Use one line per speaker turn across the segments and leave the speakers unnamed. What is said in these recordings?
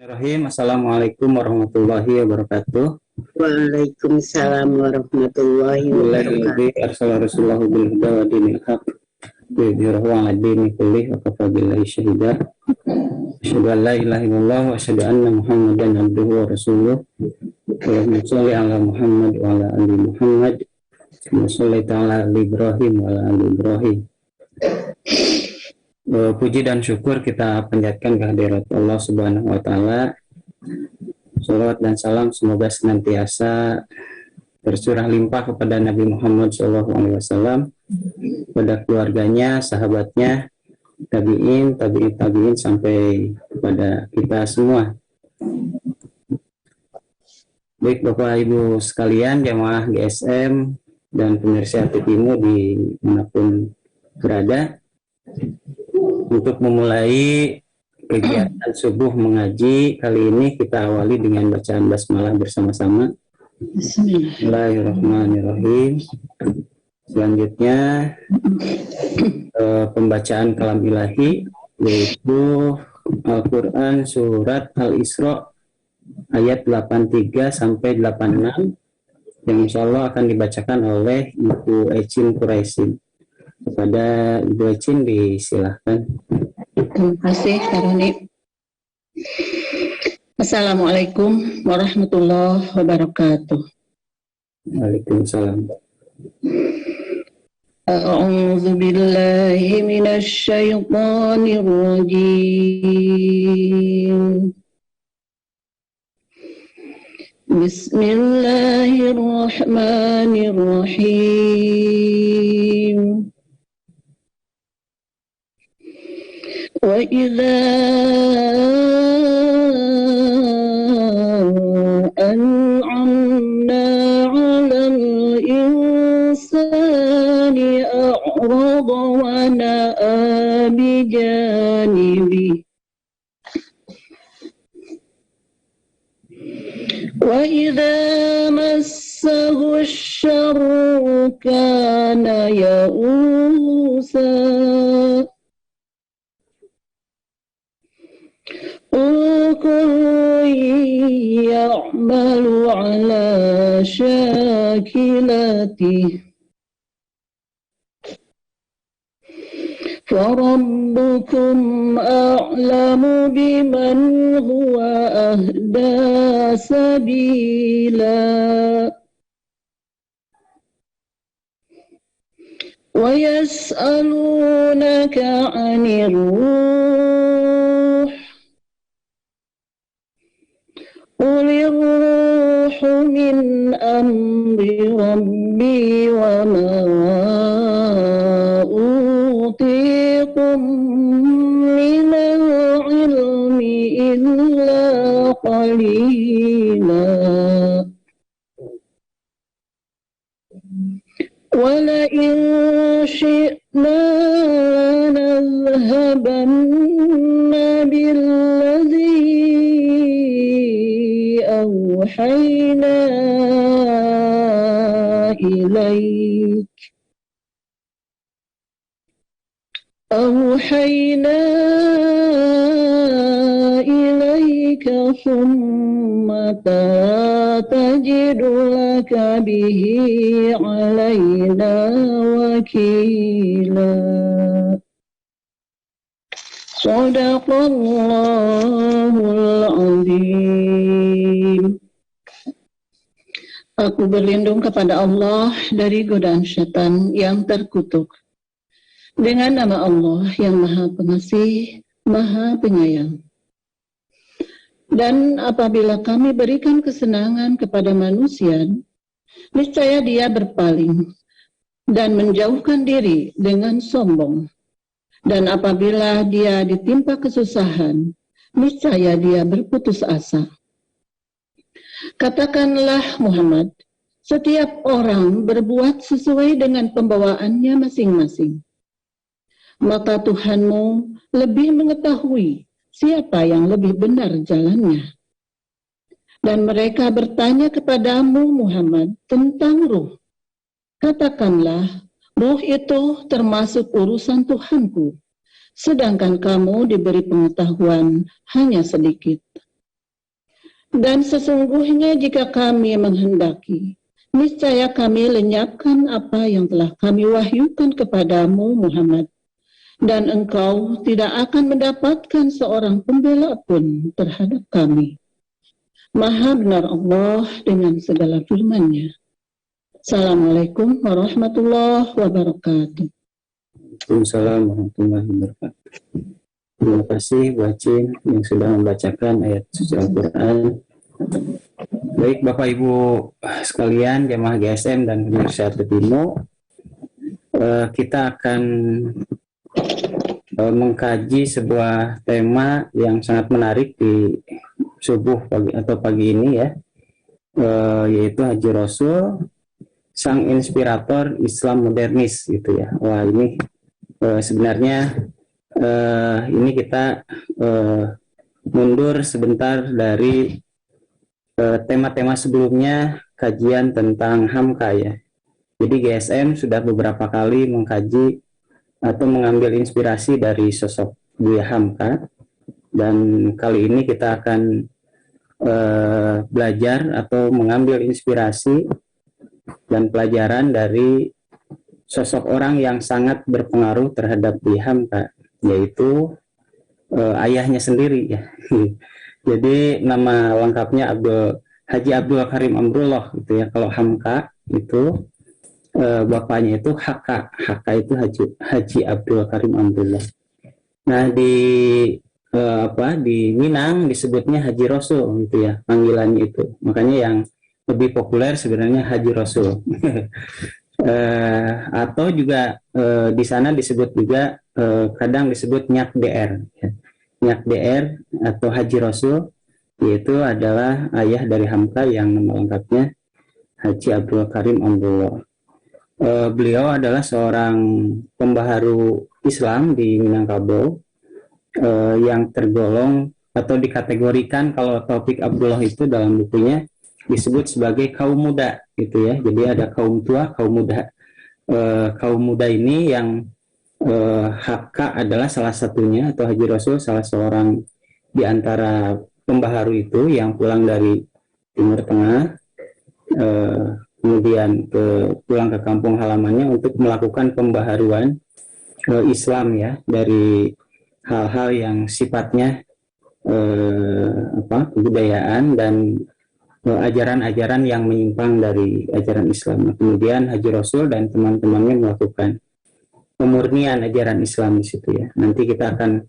Bismillahirrahmanirrahim. Assalamualaikum warahmatullahi wabarakatuh.
Waalaikumsalam warahmatullahi wabarakatuh.
Arsala rasulahu bil huda wa dinil haq liyudhhirahu 'ala dini kullih wa kafa billahi syahida. Asyhadu an la ilaha illallah wa asyhadu anna Muhammadan abduhu wa rasuluh. Allahumma shalli 'ala Muhammad wa 'ala ali Muhammad. Wa shalli ta'ala ali Ibrahim wa 'ala ali Ibrahim. Puji dan syukur kita panjatkan kehadirat Allah Subhanahu wa taala. Shalawat dan salam semoga senantiasa tercurah limpah kepada Nabi Muhammad SAW, kepada keluarganya, sahabatnya, tabi'in sampai kepada kita semua. Baik Bapak Ibu sekalian, jamaah GSM dan pemirsa TVmu di manapun berada, untuk memulai kegiatan subuh mengaji kali ini kita awali dengan bacaan basmalah bersama-sama. Bismillahirrahmanirrahim. Selanjutnya pembacaan kalam ilahi, yaitu Al-Quran surat Al-Isra ayat 83 sampai 86 yang insya Allah akan dibacakan oleh Ibu Ecin Quraisin. Kepada Ibu Ecin disilahkan.
Terima kasih Karuni. Assalamualaikum warahmatullahi wabarakatuh.
Waalaikumsalam.
A'udzu billahi minasy syaithanir rajim. Bismillahirrahmanirrahim. وَإِذَا أَنْعَمْنَا عَلَى الْإِنْسَانِ أَعْرَضَ وَنَأَى بِجَانِبِهِ وَإِذَا مَسَّهُ الشَّرُّ كَانَ يَئُوسًا كل يعمل على شاكلته فربكم أعلم بمن هو أهدى سبيلا ويسألونك عن الروح قل الروح من أمر ربي وما أوتيكم من العلم إلا قليلا ولئن شئنا لنذهبن بالذي أوحينا إليك ثم تجد لك به علينا وكيلا Sadaqallahul Azim. Aku berlindung kepada Allah dari godaan syaitan yang terkutuk. Dengan nama Allah yang Maha Pengasih, Maha Penyayang. Dan apabila kami berikan kesenangan kepada manusia, niscaya dia berpaling dan menjauhkan diri dengan sombong. Dan apabila dia ditimpa kesusahan, niscaya dia berputus asa. Katakanlah Muhammad, setiap orang berbuat sesuai dengan pembawaannya masing-masing. Maka Tuhanmu lebih mengetahui siapa yang lebih benar jalannya. Dan mereka bertanya kepadamu Muhammad tentang ruh. Katakanlah, ruh itu termasuk urusan Tuhanku, sedangkan kamu diberi pengetahuan hanya sedikit. Dan sesungguhnya jika kami menghendaki, niscaya kami lenyapkan apa yang telah kami wahyukan kepadamu Muhammad. Dan engkau tidak akan mendapatkan seorang pembela pun terhadap kami. Maha benar Allah dengan segala firman-Nya. Assalamualaikum warahmatullahi wabarakatuh.
Waalaikumsalam warahmatullahi wabarakatuh. Terima kasih Bu Acin yang sudah membacakan ayat suci Al-Quran. Baik Bapak Ibu sekalian, jamaah GSM dan pemirsa Timo, kita akan mengkaji sebuah tema yang sangat menarik di subuh pagi ini ya, yaitu Haji Rasul, sang inspirator Islam modernis gitu ya. Wah ini sebenarnya ini kita mundur sebentar dari tema-tema sebelumnya, kajian tentang Hamka ya. Jadi GSM sudah beberapa kali mengkaji atau mengambil inspirasi dari sosok Buya Hamka, dan kali ini kita akan belajar atau mengambil inspirasi dan pelajaran dari sosok orang yang sangat berpengaruh terhadap Buya Hamka, yaitu ayahnya sendiri ya. Jadi nama lengkapnya Haji Abdul Karim Amrullah gitu ya. Kalau Hamka itu bapaknya itu Haka itu Haji Abdul Karim Amrullah. Nah di di Minang disebutnya Haji Rasul gitu ya, panggilannya itu. Makanya yang lebih populer sebenarnya Haji Rasul. Atau juga di sana disebut juga kadang disebut Nyak DR ya. Nyak DR atau Haji Rasul, yaitu adalah ayah dari Hamka yang nama lengkapnya Haji Abdul Karim Amrullah. Beliau adalah seorang pembaharu Islam di Minangkabau yang tergolong atau dikategorikan, kalau topik Abdullah itu dalam bukunya disebut sebagai kaum muda gitu ya. Jadi ada kaum tua, kaum muda. Kaum muda ini yang Hakka adalah salah satunya, atau Haji Rasul salah seorang di antara pembaharu itu yang pulang dari Timur Tengah, kemudian pulang ke kampung halamannya untuk melakukan pembaharuan Islam ya, dari hal-hal yang sifatnya kebudayaan dan ajaran-ajaran yang menyimpang dari ajaran Islam. Nah, kemudian Haji Rasul dan teman-temannya melakukan pemurnian ajaran Islam di situ ya. Nanti kita akan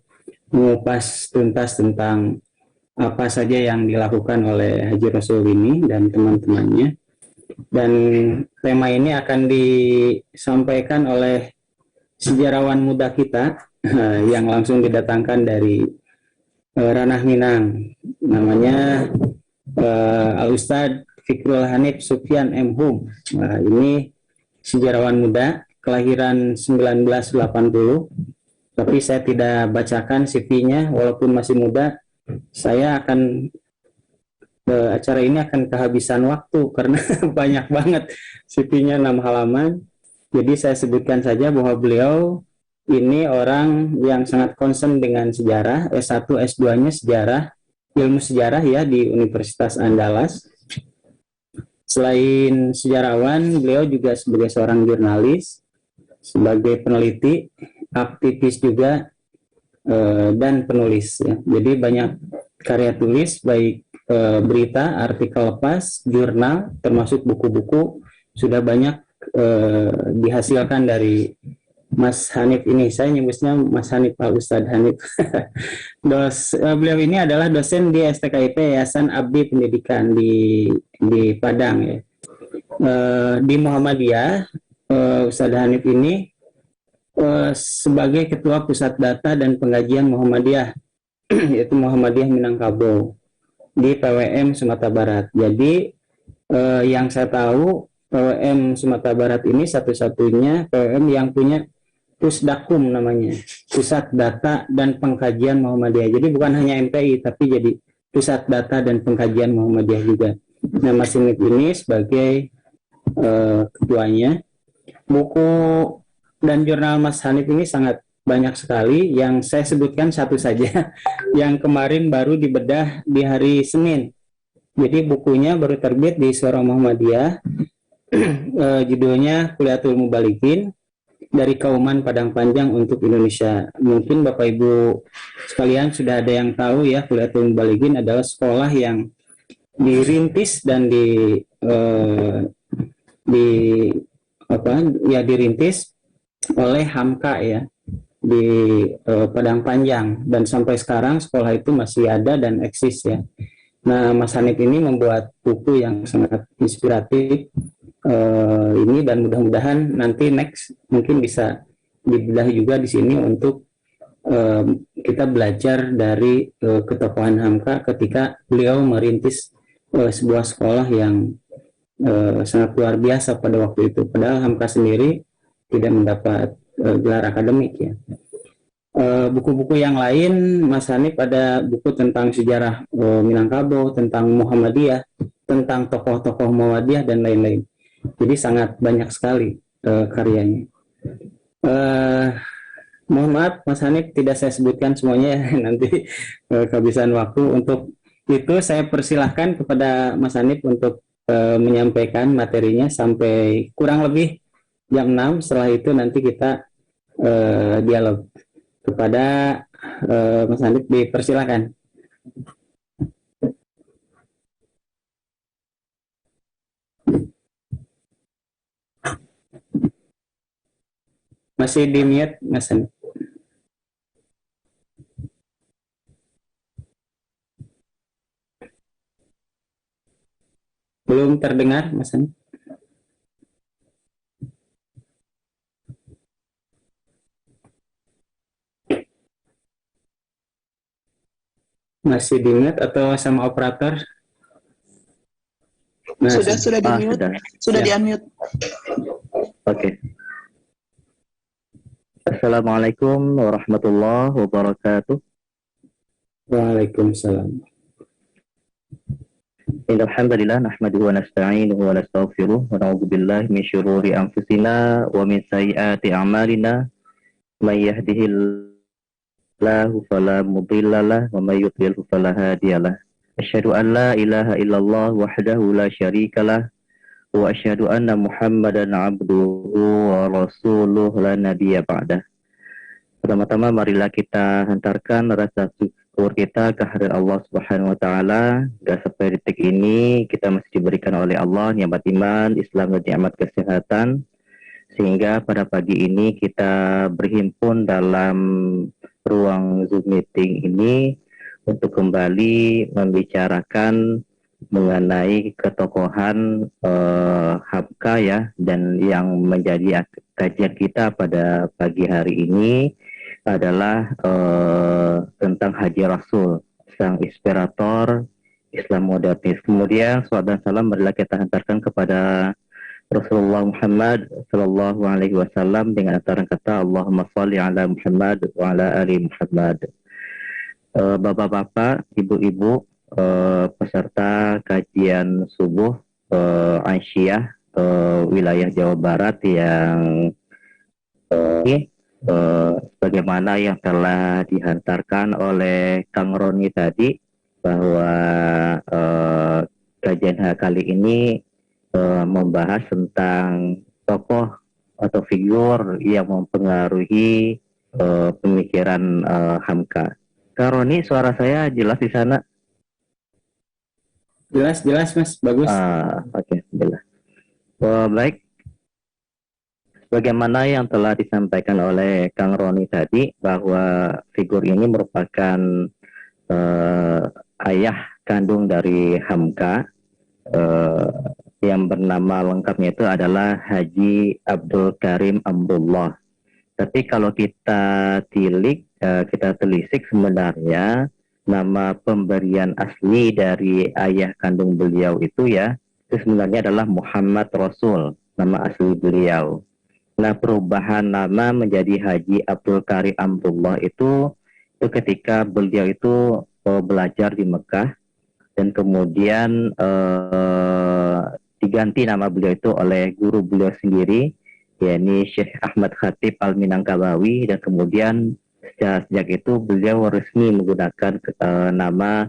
mengupas tuntas tentang apa saja yang dilakukan oleh Haji Rasul ini dan teman-temannya. Dan tema ini akan disampaikan oleh sejarawan muda kita yang langsung didatangkan dari ranah Minang. Namanya Al-Ustadz Fikrul Hanif Sufyan M. Hum. Nah, ini sejarawan muda, kelahiran 1980. Tapi saya tidak bacakan CV-nya walaupun masih muda. Saya akan acara ini akan kehabisan waktu karena banyak banget CV-nya, 6 halaman. Jadi saya sebutkan saja bahwa beliau ini orang yang sangat concern dengan sejarah, S1, S2-nya sejarah, ilmu sejarah ya di Universitas Andalas. Selain sejarawan, beliau juga sebagai seorang jurnalis, sebagai peneliti, aktivis juga, dan penulis ya. Jadi banyak karya tulis, baik berita, artikel lepas, jurnal, termasuk buku-buku sudah banyak dihasilkan dari Mas Hanif ini. Saya nyebutnya Mas Hanif, Pak Ustadz Hanif. Beliau ini adalah dosen di STKIP Yayasan Abdi Pendidikan di Padang ya. Di Muhammadiyah, Ustadz Hanif ini sebagai Ketua Pusat Data dan Pengkajian Muhammadiyah, yaitu Muhammadiyah Minangkabau di PWM Sumatera Barat. Jadi yang saya tahu, PWM Sumatera Barat ini satu-satunya PWM yang punya Pusdakum namanya, Pusat Data dan Pengkajian Muhammadiyah. Jadi bukan hanya MPI, tapi jadi Pusat Data dan Pengkajian Muhammadiyah juga. Nah, Mas Hanif ini sebagai ketuanya. Buku dan jurnal Mas Hanif ini sangat banyak sekali, yang saya sebutkan satu saja yang kemarin baru dibedah di hari Senin. Jadi bukunya baru terbit di Surah Muhammadiyah. Judulnya Kuliatul Mubalikin dari Kauman Padang Panjang untuk Indonesia. Mungkin Bapak Ibu sekalian sudah ada yang tahu ya, Kuliatul Mubalikin adalah sekolah yang dirintis dan di apa ya dirintis oleh Hamka ya di Padang Panjang, dan sampai sekarang sekolah itu masih ada dan eksis ya. Nah, Mas Hanif ini membuat buku yang sangat inspiratif ini, dan mudah-mudahan nanti next mungkin bisa dibedah juga di sini untuk kita belajar dari ketokohan Hamka ketika beliau merintis sebuah sekolah yang sangat luar biasa pada waktu itu. Padahal Hamka sendiri tidak mendapat gelar akademik ya. Buku-buku yang lain, Mas Hanif ada buku tentang sejarah Minangkabau, tentang Muhammadiyah, tentang tokoh-tokoh Muhammadiyah dan lain-lain. Jadi sangat banyak sekali karyanya. Mohon maaf Mas Hanif tidak saya sebutkan semuanya ya, nanti kehabisan waktu. Untuk itu saya persilahkan kepada Mas Hanif untuk menyampaikan materinya sampai kurang lebih jam 6. Setelah itu nanti kita dialog. Kepada Mas Hanif dipersilakan. Masih di mute Mas Hanif. Belum terdengar Mas Hanif. Masih di mute atau sama operator?
Nah, sudah di mute. Sudah
ya.
di unmute.
Oke. Assalamualaikum warahmatullahi wabarakatuh.
Waalaikumsalam.
Innal hamdalillah nahmaduhu wa nasta'inuhu wa nastaghfiruh wa na'udzu billahi min syururi anfusina wa min sayyiati a'malina. May yahdihillahu fala mudhillalah wa may yudlilhu fala hadiyalah. Asyhadu an la ilaha illallah wahdahu la syarikalah wa asyhadu anna Muhammadan abduhu wa rasuluh la nabiyya ba'dah. Pertama-tama marilah kita hantarkan rasa syukur kita kehadirat Allah Subhanahu wa taala. Dan sampai detik ini kita masih diberikan oleh Allah nikmat iman, Islam dan nikmat kesehatan, sehingga pada pagi ini kita berhimpun dalam ruang Zoom meeting ini untuk kembali membicarakan mengenai ketokohan Hamka ya, dan yang menjadi kajian kita pada pagi hari ini adalah tentang Haji Rasul, sang inspirator Islam modernis. Kemudian salawat dan salam marilah kita hantarkan kepada Rasulullah Muhammad Sallallahu Alaihi Wasallam dengan antara kata Allahumma salli ala Muhammad wa ala ali Muhammad. Bapak-bapak, ibu-ibu, peserta kajian subuh Aisyah wilayah Jawa Barat yang bagaimana yang telah dihantarkan oleh Kang Roni tadi, bahwa kajian kali ini membahas tentang tokoh atau figur yang mempengaruhi pemikiran Hamka. Kang Roni, suara saya jelas di sana?
Jelas Mas, bagus.
Oke, jelas. Baik. Bagaimana yang telah disampaikan oleh Kang Roni tadi, bahwa figur ini merupakan ayah kandung dari Hamka, yang bernama lengkapnya itu adalah Haji Abdul Karim Amrullah. Tapi kalau kita kita telisik, sebenarnya nama pemberian asli dari ayah kandung beliau itu ya, itu sebenarnya adalah Muhammad Rasul, nama asli beliau. Nah, perubahan nama menjadi Haji Abdul Karim Amrullah itu ketika beliau itu belajar di Mekah, dan kemudian diganti nama beliau itu oleh guru beliau sendiri, yakni Syekh Ahmad Khatib Al-Minangkabawi, dan kemudian sejak itu beliau resmi menggunakan nama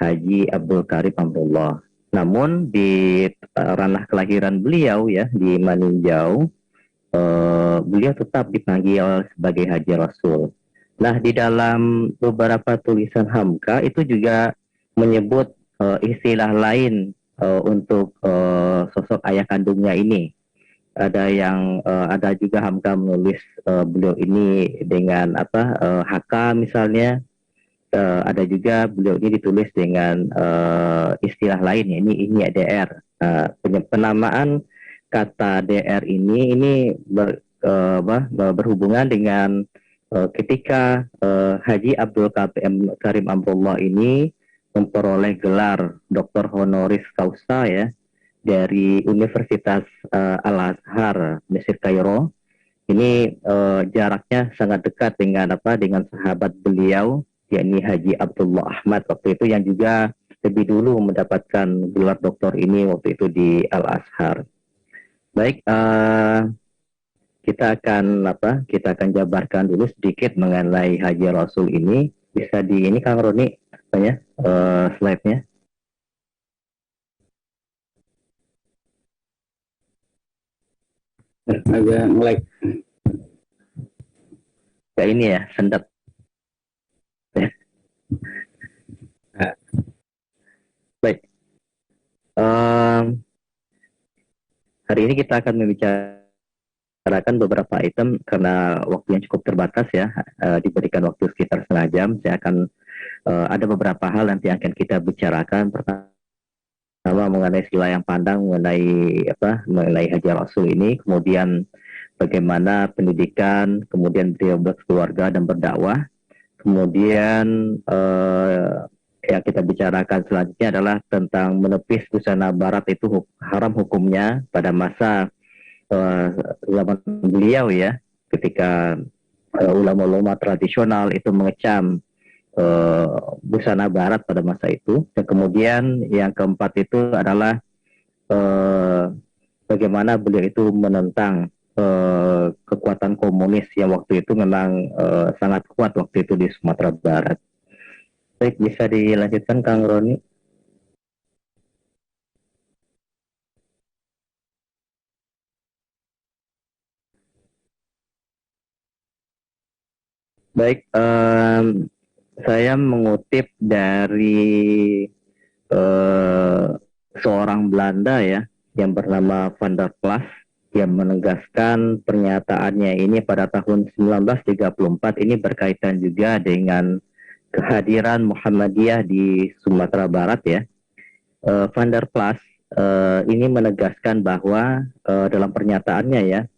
Haji Abdul Karim Amrullah. Namun di ranah kelahiran beliau ya di Maninjau, beliau tetap dipanggil sebagai Haji Rasul. Nah, di dalam beberapa tulisan Hamka itu juga menyebut istilah lain untuk sosok ayah kandungnya ini. Ada juga Hamka menulis beliau ini dengan Haka misalnya. Ada juga beliau ini ditulis dengan istilah lain, ini DR. Penamaan kata DR ini berhubungan dengan ketika Haji Abdul Karim Amrullah ini memperoleh gelar Dr. Honoris Causa ya dari Universitas Al-Azhar Mesir Kairo. Ini jaraknya sangat dekat dengan sahabat beliau, yakni Haji Abdullah Ahmad waktu itu, yang juga lebih dulu mendapatkan gelar doktor ini waktu itu di Al-Azhar. Baik, kita akan jabarkan dulu sedikit mengenai Haji Rasul ini. Bisa di ini Kang Roni slide-nya.
Agak nge-lag.
Ya ini ya, sendap. Baik. Hari ini kita akan membicarakan beberapa item karena waktu yang cukup terbatas ya, diberikan waktu sekitar setengah jam. Saya akan ada beberapa hal nanti yang akan kita bicarakan. Pertama mengenai yang pandang mengenai Haji Rasul ini, kemudian bagaimana pendidikan, kemudian beliau berkeluarga dan berdakwah. Kemudian yang kita bicarakan selanjutnya adalah tentang menepis busana barat itu haram hukumnya pada masa zaman beliau ya, ketika ulama-ulama tradisional itu mengecam busana barat pada masa itu. Dan kemudian yang keempat itu adalah bagaimana beliau itu menentang kekuatan komunis yang waktu itu memang sangat kuat waktu itu di Sumatera Barat. Baik, bisa dilanjutkan Kang Roni. Baik, saya mengutip dari seorang Belanda ya yang bernama Van der Plas, yang menegaskan pernyataannya ini pada tahun 1934 ini berkaitan juga dengan kehadiran Muhammadiyah di Sumatera Barat ya. Van der Plas ini menegaskan bahwa dalam pernyataannya ya,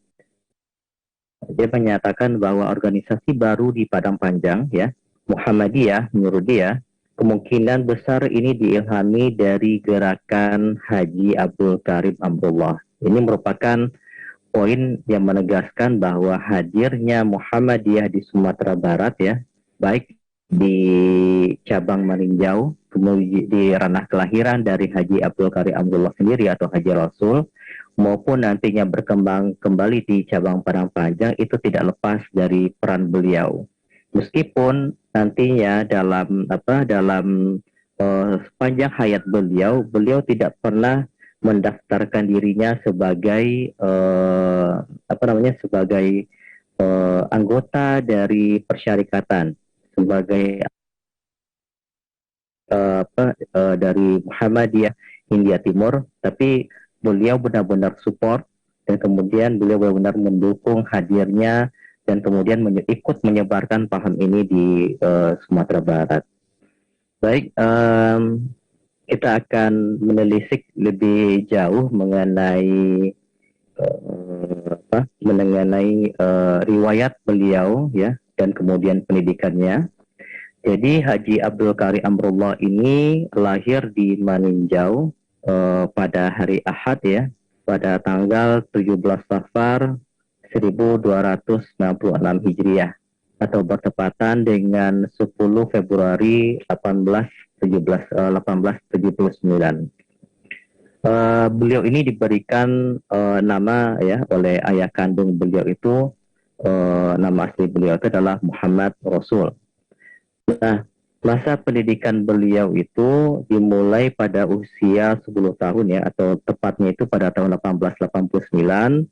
dia menyatakan bahwa organisasi baru di Padang Panjang ya, Muhammadiyah, menurut dia kemungkinan besar ini diilhami dari gerakan Haji Abdul Karim Amrullah. Ini merupakan poin yang menegaskan bahwa hadirnya Muhammadiyah di Sumatera Barat ya, baik di cabang Maninjau, kemudian di ranah kelahiran dari Haji Abdul Karim Amrullah sendiri atau Haji Rasul, maupun nantinya berkembang kembali di cabang Padang Panjang, itu tidak lepas dari peran beliau. Meskipun nantinya dalam sepanjang hayat beliau tidak pernah mendaftarkan dirinya sebagai anggota dari persyarikatan, sebagai dari Muhammadiyah India Timur, tapi beliau benar-benar support dan kemudian beliau benar-benar mendukung hadirnya dan kemudian ikut menyebarkan paham ini di Sumatera Barat. Baik, kita akan menelisik lebih jauh mengenai riwayat beliau ya dan kemudian pendidikannya. Jadi Haji Abdul Karim Amrullah ini lahir di Maninjau pada hari Ahad ya, pada tanggal 17 Safar 1296 Hijriah atau bertepatan dengan 10 Februari 1879. Beliau ini diberikan nama ya oleh ayah kandung beliau itu, nama asli beliau itu adalah Muhammad Rasul. Nah, Masa pendidikan beliau itu dimulai pada usia 10 tahun ya, atau tepatnya itu pada tahun 1889.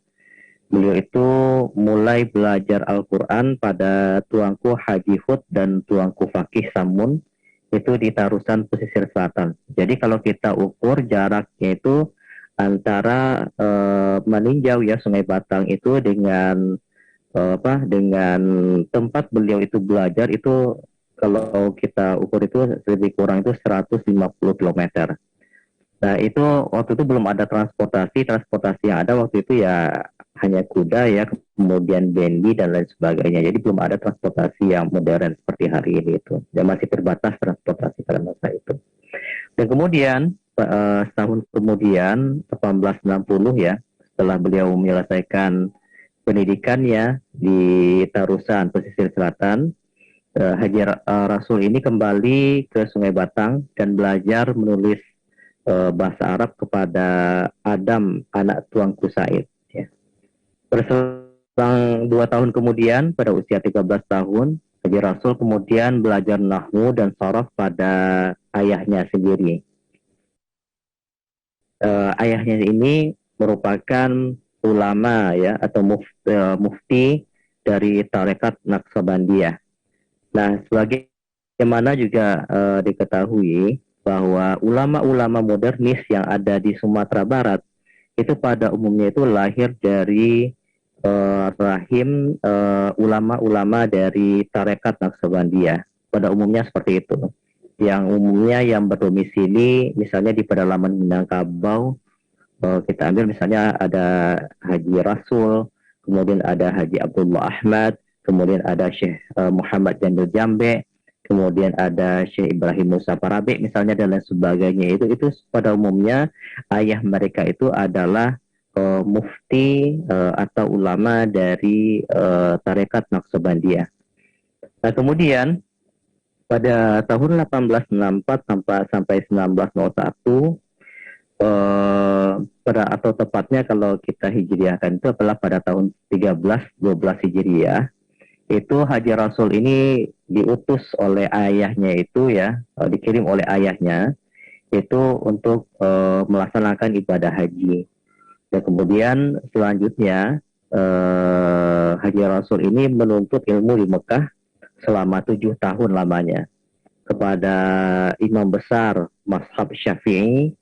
Beliau itu mulai belajar Al-Quran pada Tuanku Haji Hud dan Tuanku Fakih Samun, itu di Tarusan pesisir selatan. Jadi kalau kita ukur jaraknya itu antara meninjau ya Sungai Batang itu dengan dengan tempat beliau itu belajar itu, kalau kita ukur itu lebih kurang itu 150 km. Nah itu waktu itu belum ada transportasi yang ada waktu itu ya hanya kuda ya, kemudian bendi dan lain sebagainya. Jadi belum ada transportasi yang modern seperti hari ini itu. Dan masih terbatas transportasi pada masa itu. Dan kemudian setahun kemudian 1860 ya, setelah beliau menyelesaikan pendidikannya di Tarusan pesisir selatan, Haji Rasul ini kembali ke Sungai Batang dan belajar menulis bahasa Arab kepada Adam, anak Tuanku Said. Ya. Berselang 2 tahun kemudian, pada usia 13 tahun, Haji Rasul kemudian belajar nahwu dan sharaf pada ayahnya sendiri. Ayahnya ini merupakan ulama ya, atau mufti dari tarekat Naqsabandiyah. Nah, sebagaimana juga diketahui bahwa ulama-ulama modernis yang ada di Sumatera Barat itu pada umumnya itu lahir dari rahim ulama-ulama dari tarekat Naqsabandiyah. Pada umumnya seperti itu. Yang umumnya yang berdomisili misalnya di pedalaman Minangkabau, kita ambil misalnya ada Haji Rasul, kemudian ada Haji Abdullah Ahmad, kemudian ada Syekh Muhammad Jandul Jambe, kemudian ada Syekh Ibrahim Musa Parabe misalnya dan lain sebagainya. Itu pada umumnya ayah mereka itu adalah mufti atau ulama dari tarekat Naqsabandiyah. Nah kemudian pada tahun 1864 sampai 1901 atau tepatnya kalau kita hijriahkan itu adalah pada tahun 1312 Hijriah, itu Haji Rasul ini diutus oleh ayahnya itu ya, dikirim oleh ayahnya itu untuk melaksanakan ibadah haji. Dan kemudian selanjutnya Haji Rasul ini menuntut ilmu di Mekah selama 7 tahun lamanya kepada imam besar mazhab Syafi'i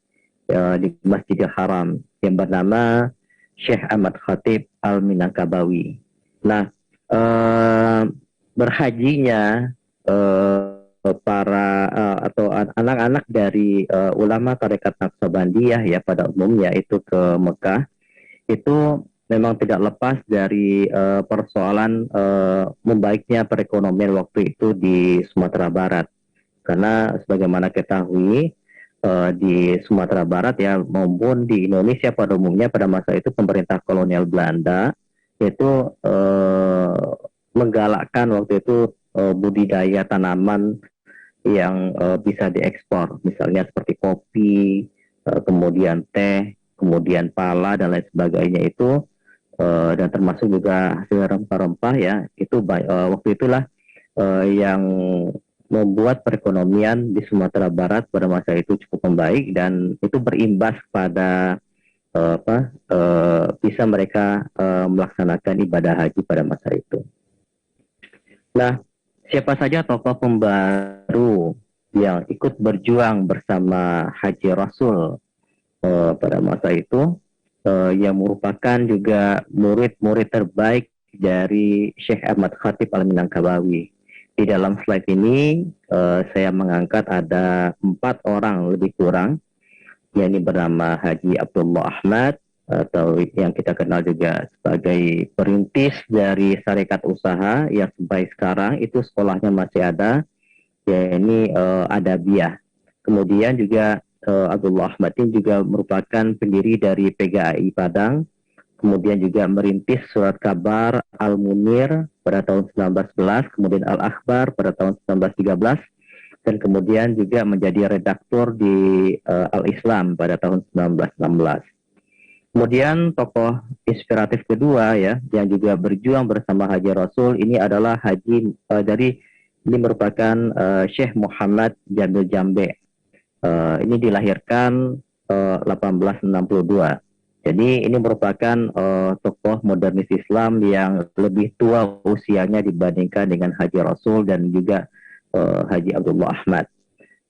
di Masjidil Haram yang bernama Syekh Ahmad Khatib Al-Minangkabawi. Nah, berhajinya para atau anak-anak dari ulama tarekat Naqsabandiyah ya pada umumnya itu ke Mekah itu memang tidak lepas dari persoalan membaiknya perekonomian waktu itu di Sumatera Barat. Karena sebagaimana ketahui di Sumatera Barat ya maupun di Indonesia pada umumnya pada masa itu pemerintah kolonial Belanda itu menggalakkan waktu itu budidaya tanaman yang bisa diekspor, misalnya seperti kopi, kemudian teh, kemudian pala dan lain sebagainya itu, dan termasuk juga hasil rempah-rempah ya, itu waktu itulah yang membuat perekonomian di Sumatera Barat pada masa itu cukup membaik dan itu berimbas pada bisa mereka melaksanakan ibadah haji pada masa itu. Nah, siapa saja tokoh pembaru yang ikut berjuang bersama Haji Rasul pada masa itu, yang merupakan juga murid-murid terbaik dari Syekh Ahmad Khatib Al-Minangkabawi. Di dalam slide ini saya mengangkat ada 4 orang lebih kurang, yakni bernama Haji Abdullah Ahmad atau yang kita kenal juga sebagai perintis dari Sarekat Usaha yang sampai sekarang itu sekolahnya masih ada, yakni Adabiyah. Kemudian juga Abdullah Ahmad ini juga merupakan pendiri dari PGAI Padang, kemudian juga merintis surat kabar Al-Munir pada tahun 1911, kemudian Al-Akhbar pada tahun 1913, dan kemudian juga menjadi redaktur di Al-Islam pada tahun 1916. Kemudian tokoh inspiratif kedua ya, yang juga berjuang bersama Haji Rasul ini adalah Haji dari Ini merupakan Syekh Muhammad Jamil Jambe. Ini dilahirkan 1862. Jadi ini merupakan tokoh modernis Islam yang lebih tua usianya dibandingkan dengan Haji Rasul dan juga Haji Abdullah Ahmad.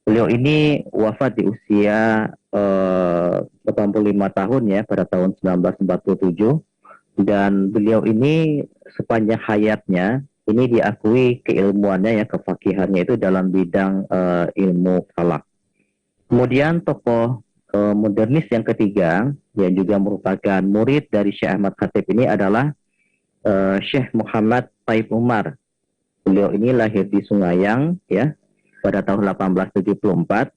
Beliau ini wafat di usia 85 tahun ya pada tahun 1947, dan beliau ini sepanjang hayatnya ini diakui keilmuannya ya, kefakihannya itu dalam bidang ilmu falak. Kemudian tokoh modernis yang ketiga yang juga merupakan murid dari Syekh Ahmad Khatib ini adalah Syekh Muhammad Taib Umar. Beliau ini lahir di Sungayang ya pada tahun 1874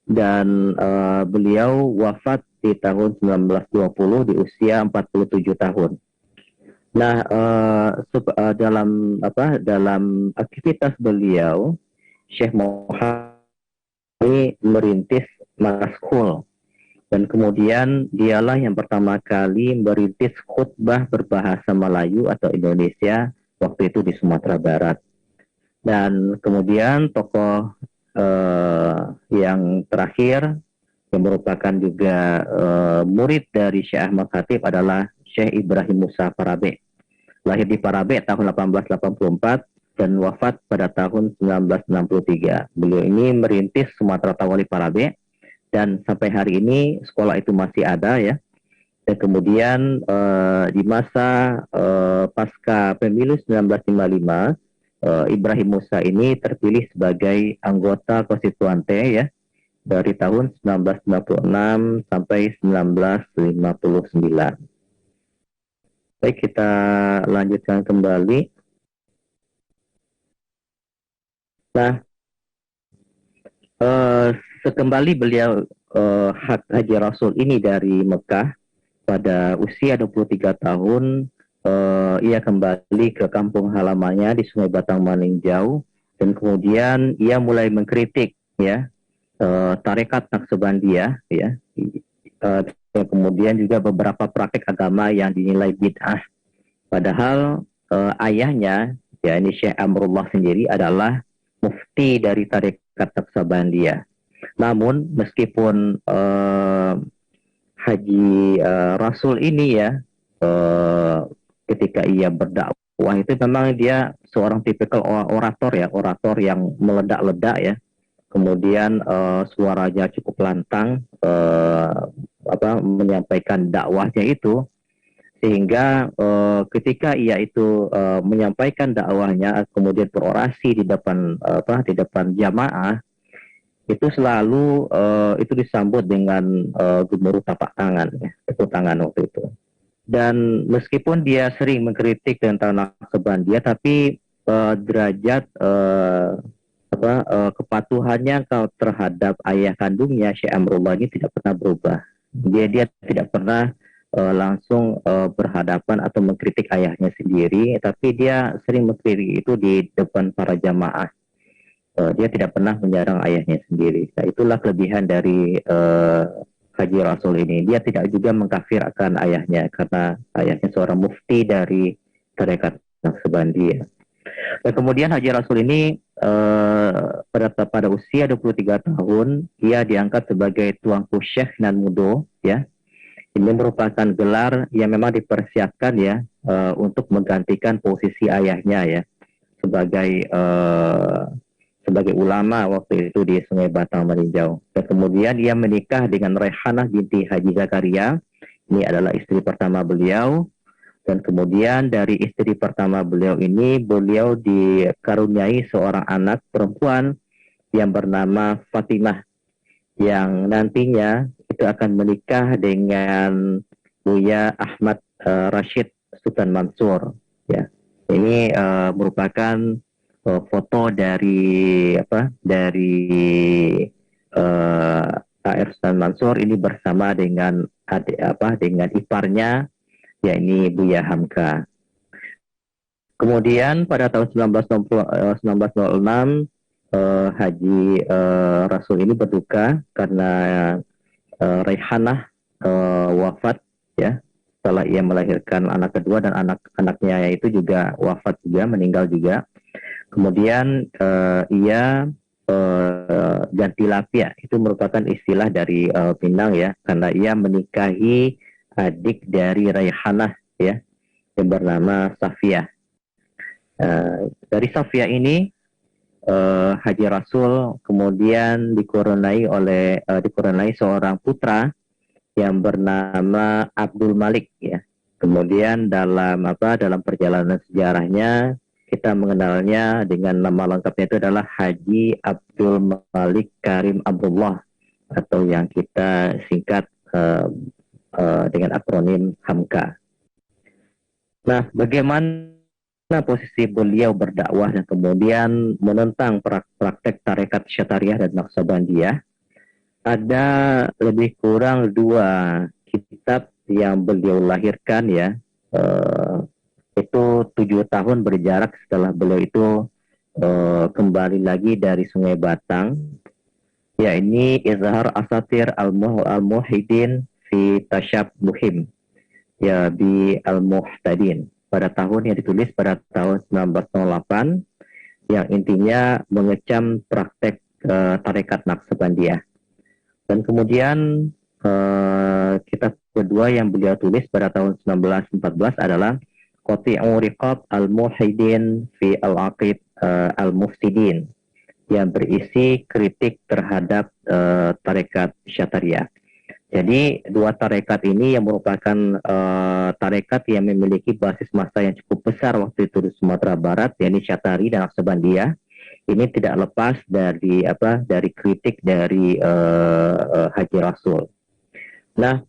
dan beliau wafat di tahun 1920 di usia 47 tahun. Nah, dalam aktivitas beliau, Syekh Muhammad ini merintis Maraskul, dan kemudian dialah yang pertama kali merintis khutbah berbahasa Melayu atau Indonesia waktu itu di Sumatera Barat. Dan kemudian tokoh yang terakhir yang merupakan juga murid dari Syekh Ahmad Khatib adalah Syekh Ibrahim Musa Parabe. Lahir di Parabe tahun 1884 dan wafat pada tahun 1963. Beliau ini merintis Sumatera Tawali Parabe, dan sampai hari ini sekolah itu masih ada ya. Dan kemudian di masa pasca pemilu 1955, Ibrahim Musa ini terpilih sebagai anggota konstituante ya dari tahun 1996 sampai 1959. Baik, kita lanjutkan kembali. Nah, sekembali beliau Haji Rasul ini dari Mekah pada usia 23 tahun, ia kembali ke kampung halamannya di Sungai Batang Maninjau, dan kemudian ia mulai mengkritik ya tarekat Naqsabandiyah ya, dan kemudian juga beberapa praktik agama yang dinilai bid'ah. Padahal ayahnya ya ini Syekh Amrullah sendiri adalah mufti dari tarekat Naqsabandiyah. Namun meskipun Haji Rasul ini ya ketika ia berdakwah itu memang dia seorang tipikal orator ya, orator yang meledak-ledak ya. Kemudian suaranya cukup lantang menyampaikan dakwahnya itu, sehingga ketika ia itu menyampaikan dakwahnya kemudian berorasi di depan jamaah, itu selalu itu disambut dengan gemuruh tapak tangan ya, tepuk tangan waktu itu. Dan meskipun dia sering mengkritik tentang Naqsabandiyah, tapi derajat kepatuhannya terhadap ayah kandungnya Syekh Amrullah ini tidak pernah berubah. Dia tidak pernah langsung berhadapan atau mengkritik ayahnya sendiri, tapi dia sering mengkritik itu di depan para jamaah. Dia tidak pernah menyerang ayahnya sendiri. Nah, itulah kelebihan dari Haji Rasul ini. Dia tidak juga mengkafirkan ayahnya karena ayahnya seorang mufti dari tarekat Naqsabandiyah. Dan kemudian Haji Rasul ini pada usia 23 tahun ia diangkat sebagai Tuanku Syekh Nan Mudo ya. Ini merupakan gelar yang memang dipersiapkan ya untuk menggantikan posisi ayahnya ya sebagai ulama waktu itu di Sungai Batang Maninjau. Dan kemudian ia menikah dengan Raihanah binti Haji Zakaria. Ini adalah istri pertama beliau. Dan kemudian dari istri pertama beliau ini, beliau dikaruniai seorang anak perempuan yang bernama Fatimah, yang nantinya itu akan menikah dengan Buya Ahmad Rashid Sultan Mansur. Ya, ini merupakan foto dari A.R. Sultan Mansur ini bersama dengan dengan iparnya, yakni Buya Hamka. Kemudian pada tahun 1906 Haji Rasul ini berduka karena Raihanah wafat ya setelah ia melahirkan anak kedua, dan anak-anaknya itu juga wafat juga, meninggal juga. Kemudian ia ganti lapia, itu merupakan istilah dari Minang ya, karena ia menikahi adik dari Raihanah ya, yang bernama Safiyah. Dari Safiyah ini Haji Rasul kemudian dikurunai seorang putra yang bernama Abdul Malik ya. Kemudian dalam perjalanan sejarahnya kita mengenalnya dengan nama lengkapnya itu adalah Haji Abdul Malik Karim Abdullah, atau yang kita singkat dengan akronim HAMKA. Nah, bagaimana posisi beliau berdakwah dan kemudian menentang praktek tarekat Syatariah dan Naqsabandiyah? Ada lebih kurang 2 kitab yang beliau lahirkan ya. Itu 7 tahun berjarak setelah beliau itu kembali lagi dari Sungai Batang. Ya, ini Izhar Asatir Al-Muhyiddin fi Tashabbuhim ya bi Al-Muhtadin, pada tahun yang ditulis pada tahun 1908, yang intinya mengecam praktek tarekat Naqsabandiyah. Dan kemudian kitab kedua yang beliau tulis pada tahun 1914 adalah Qati'u Riqab Al-Muhyiddin fi Al-Aqid Al-Mufsidin, yang berisi kritik terhadap tarekat Syatariah. Jadi 2 tarekat ini yang merupakan tarekat yang memiliki basis massa yang cukup besar waktu itu di Sumatera Barat, yakni Syatari dan Naqsabandiyah. Ini tidak lepas dari kritik dari Haji Rasul. Nah,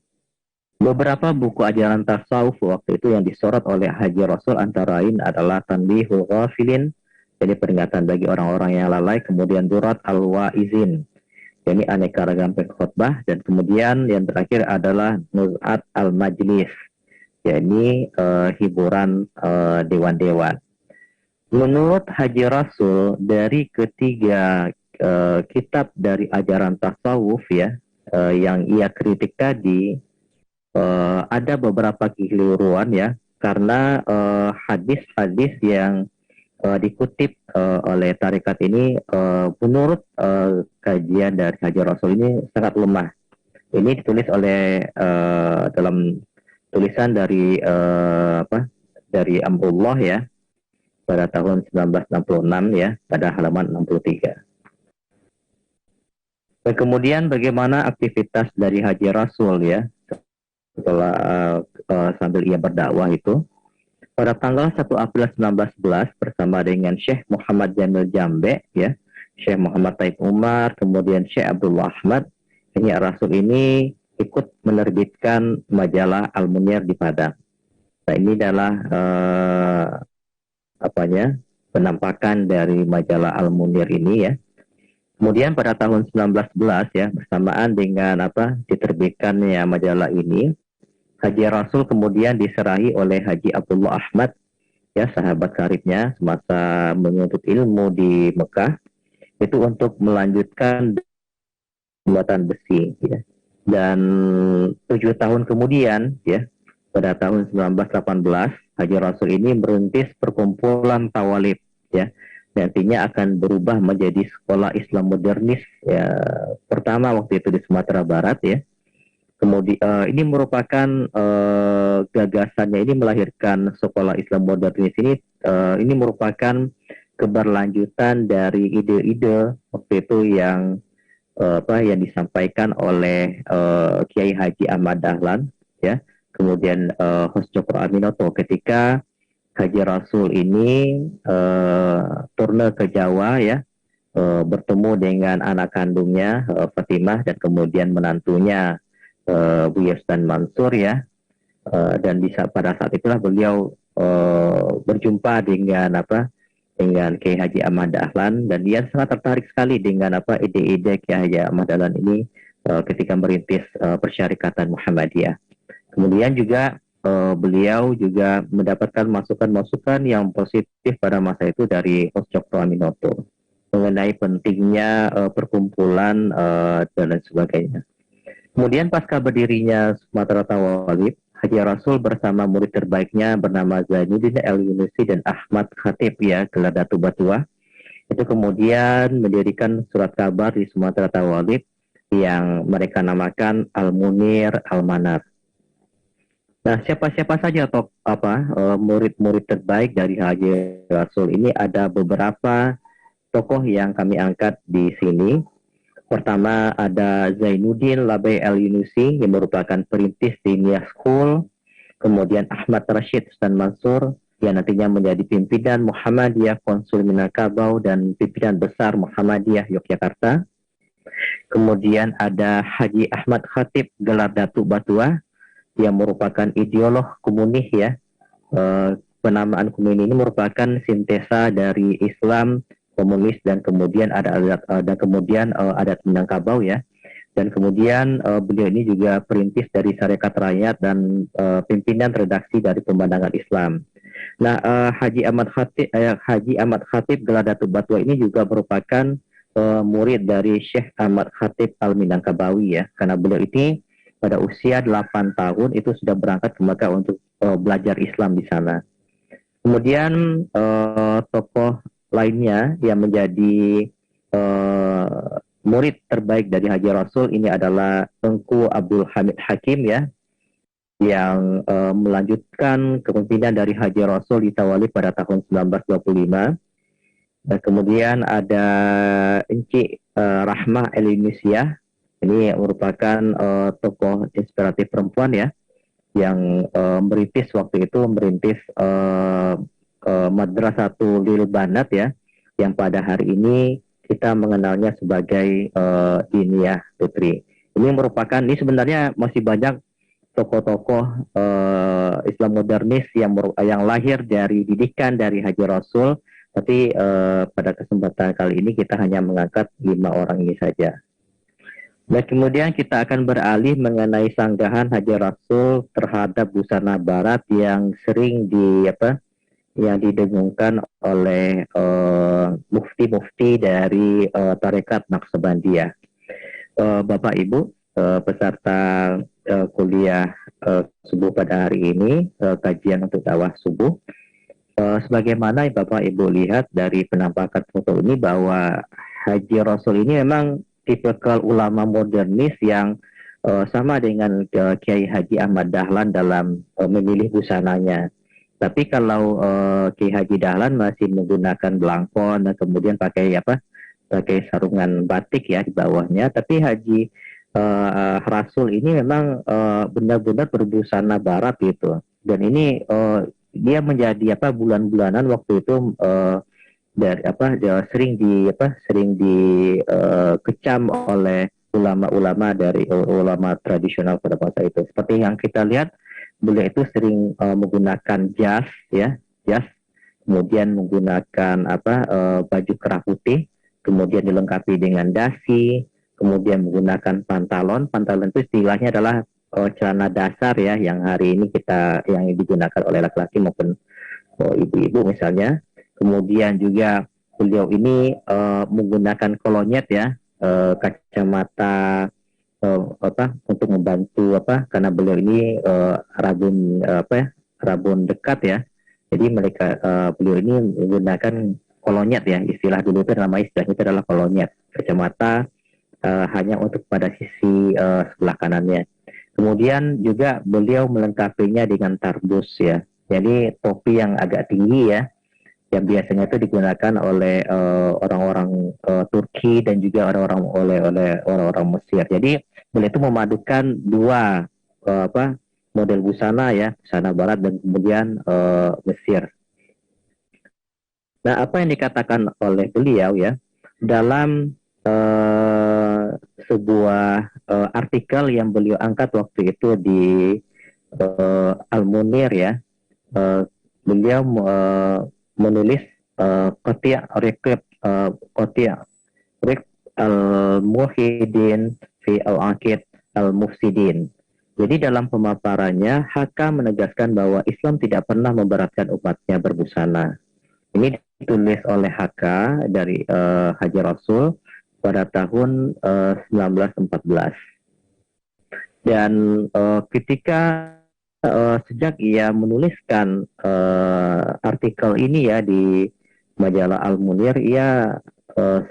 beberapa buku ajaran tasawuf waktu itu yang disorot oleh Haji Rasul antara lain adalah Tanbihul Ghafilin, jadi peringatan bagi orang-orang yang lalai, kemudian Durat Al-Wa'izin, yakni aneka ragam pengkhotbah, dan kemudian yang terakhir adalah Nuz'at Al-Majlis, yakni hiburan dewan-dewan. Menurut Haji Rasul, dari ketiga kitab dari ajaran tasawuf ya, yang ia kritik tadi, ada beberapa kekeliruan ya, karena hadis-hadis yang dikutip oleh tarekat ini menurut kajian dari Haji Rasul ini sangat lemah. Ini ditulis oleh dalam tulisan dari Amrullah ya, pada tahun 1966 ya, pada halaman 63. Dan kemudian bagaimana aktivitas dari Haji Rasul ya setelah sambil ia berdakwah itu? Pada tanggal 1 April 1911 bersama dengan Syekh Muhammad Jamil Jambe ya, Syekh Muhammad Taib Umar, kemudian Syekh Abdullah Ahmad, Haji Rasul ini ikut menerbitkan majalah Al-Munir di Padang. Nah, ini adalah penampakan dari majalah Al-Munir ini ya. Kemudian pada tahun 1911 ya, bersamaan dengan diterbitkannya majalah ini, Haji Rasul kemudian diserahi oleh Haji Abdullah Ahmad ya, sahabat karibnya semasa menuntut ilmu di Mekah, itu untuk melanjutkan pembuatan besi ya. Dan 7 tahun kemudian ya, pada tahun 1918 Haji Rasul ini merintis perkumpulan Tawalib ya, nantinya akan berubah menjadi sekolah Islam modernis ya, pertama waktu itu di Sumatera Barat ya. Kemudian ini merupakan gagasannya ini melahirkan sekolah Islam modernis ini merupakan keberlanjutan dari ide-ide waktu itu yang disampaikan oleh Kiai Haji Ahmad Dahlan ya, kemudian Hos Cokro Aminoto ketika Haji Rasul ini turne ke Jawa ya, bertemu dengan anak kandungnya Fatimah dan kemudian menantunya Buya Sultan Mansur ya, dan pada saat itulah beliau berjumpa dengan Kiai Haji Ahmad Dahlan, dan dia sangat tertarik sekali dengan ide-ide Kiai Haji Ahmad Dahlan ini ketika merintis Persyarikatan Muhammadiyah. Kemudian juga beliau juga mendapatkan masukan-masukan yang positif pada masa itu dari Hos Cokro Aminoto mengenai pentingnya perkumpulan dan lain sebagainya. Kemudian pasca berdirinya Sumatera Tawalib, Haji Rasul bersama murid terbaiknya bernama Zainuddin El Yunusi dan Ahmad Khatib ya, gelar Datu Batua, Itu kemudian mendirikan surat kabar di Sumatera Tawalib yang mereka namakan Al-Munir Al-Manar. Nah, siapa-siapa saja murid-murid terbaik dari Haji Rasul ini? Ada beberapa tokoh yang kami angkat di sini. Pertama ada Zainuddin Labei Al-Yunusi yang merupakan perintis di Nia School. Kemudian Ahmad Rashid Stan Mansur yang nantinya menjadi pimpinan Muhammadiyah Konsul Minangkabau dan pimpinan besar Muhammadiyah Yogyakarta. Kemudian ada Haji Ahmad Khatib Gelar Datuk Batua yang merupakan ideolog komunis ya. Penamaan komunis ini merupakan sintesa dari Islam, komunis dan kemudian adat Minangkabau ya. Dan kemudian beliau ini juga perintis dari Sarekat Rakyat dan pimpinan redaksi dari Pemandangan Islam. Nah, Haji Ahmad Khatib Gelar Datuk Batua ini juga merupakan murid dari Syekh Ahmad Khatib Al-Minangkabawi ya, karena beliau ini pada usia 8 tahun itu sudah berangkat ke Mekah untuk belajar Islam di sana. Kemudian tokoh lainnya yang menjadi murid terbaik dari Haji Rasul ini adalah Tengku Abdul Hamid Hakim ya, yang melanjutkan kepemimpinan dari Haji Rasul di Tawalib pada tahun 1925. Dan kemudian ada Encik Rahmah El-Indonesia, ini merupakan tokoh inspiratif perempuan ya, yang merintis Madrasatul Lil Banat ya, yang pada hari ini kita mengenalnya sebagai Diniyah Putri. Ini sebenarnya masih banyak tokoh-tokoh Islam modernis yang lahir dari didikan dari Haji Rasul, tapi pada kesempatan kali ini kita hanya mengangkat 5 orang ini saja. Nah, kemudian kita akan beralih mengenai sanggahan Haji Rasul terhadap busana barat yang sering yang didengungkan oleh mufti-mufti dari tarekat Naqsabandiyah. Bapak Ibu peserta kuliah subuh pada hari ini, kajian untuk dakwah subuh. Sebagaimana Bapak Ibu lihat dari penampakan foto ini bahwa Haji Rasul ini memang tipikal ulama modernis yang sama dengan Kiai Haji Ahmad Dahlan dalam memilih busananya. Tapi kalau Kiai Haji Dahlan masih menggunakan belangkon dan kemudian pakai sarungan batik ya di bawahnya. Tapi Haji Rasul ini memang benar-benar berbusana barat gitu. Dan ini dia menjadi bulan-bulanan waktu itu dia sering dikecam oleh ulama-ulama dari ulama tradisional pada masa itu. Seperti yang kita lihat, beliau itu sering menggunakan jas, kemudian menggunakan baju kerah putih, kemudian dilengkapi dengan dasi, kemudian menggunakan pantalon itu istilahnya adalah celana dasar ya, yang hari ini yang digunakan oleh laki-laki maupun ibu-ibu misalnya. Kemudian juga beliau ini menggunakan kolonyet ya, kacamata untuk membantu karena beliau ini rabun dekat ya. Jadi beliau ini menggunakan kolonyet ya, istilah dulu itu istilahnya itu adalah kolonyet, kacamata hanya untuk pada sisi sebelah kanannya. Kemudian juga beliau melengkapinya dengan tarbus ya, jadi topi yang agak tinggi ya, yang biasanya itu digunakan oleh orang-orang Turki dan juga orang-orang Mesir. Jadi beliau itu memadukan dua model busana ya, busana barat dan kemudian Mesir. Nah, apa yang dikatakan oleh beliau ya dalam sebuah artikel yang beliau angkat waktu itu di Al-Munir ya, beliau menulis Qati' al-Muhidin fi al-Aqid al-Mufsidin. Jadi dalam pemaparannya, HK menegaskan bahwa Islam tidak pernah memberatkan umatnya berbusana. Ini ditulis oleh HK dari Haji Rasul pada tahun 1914. Dan ketika sejak ia menuliskan artikel ini ya di majalah Al-Munir, ia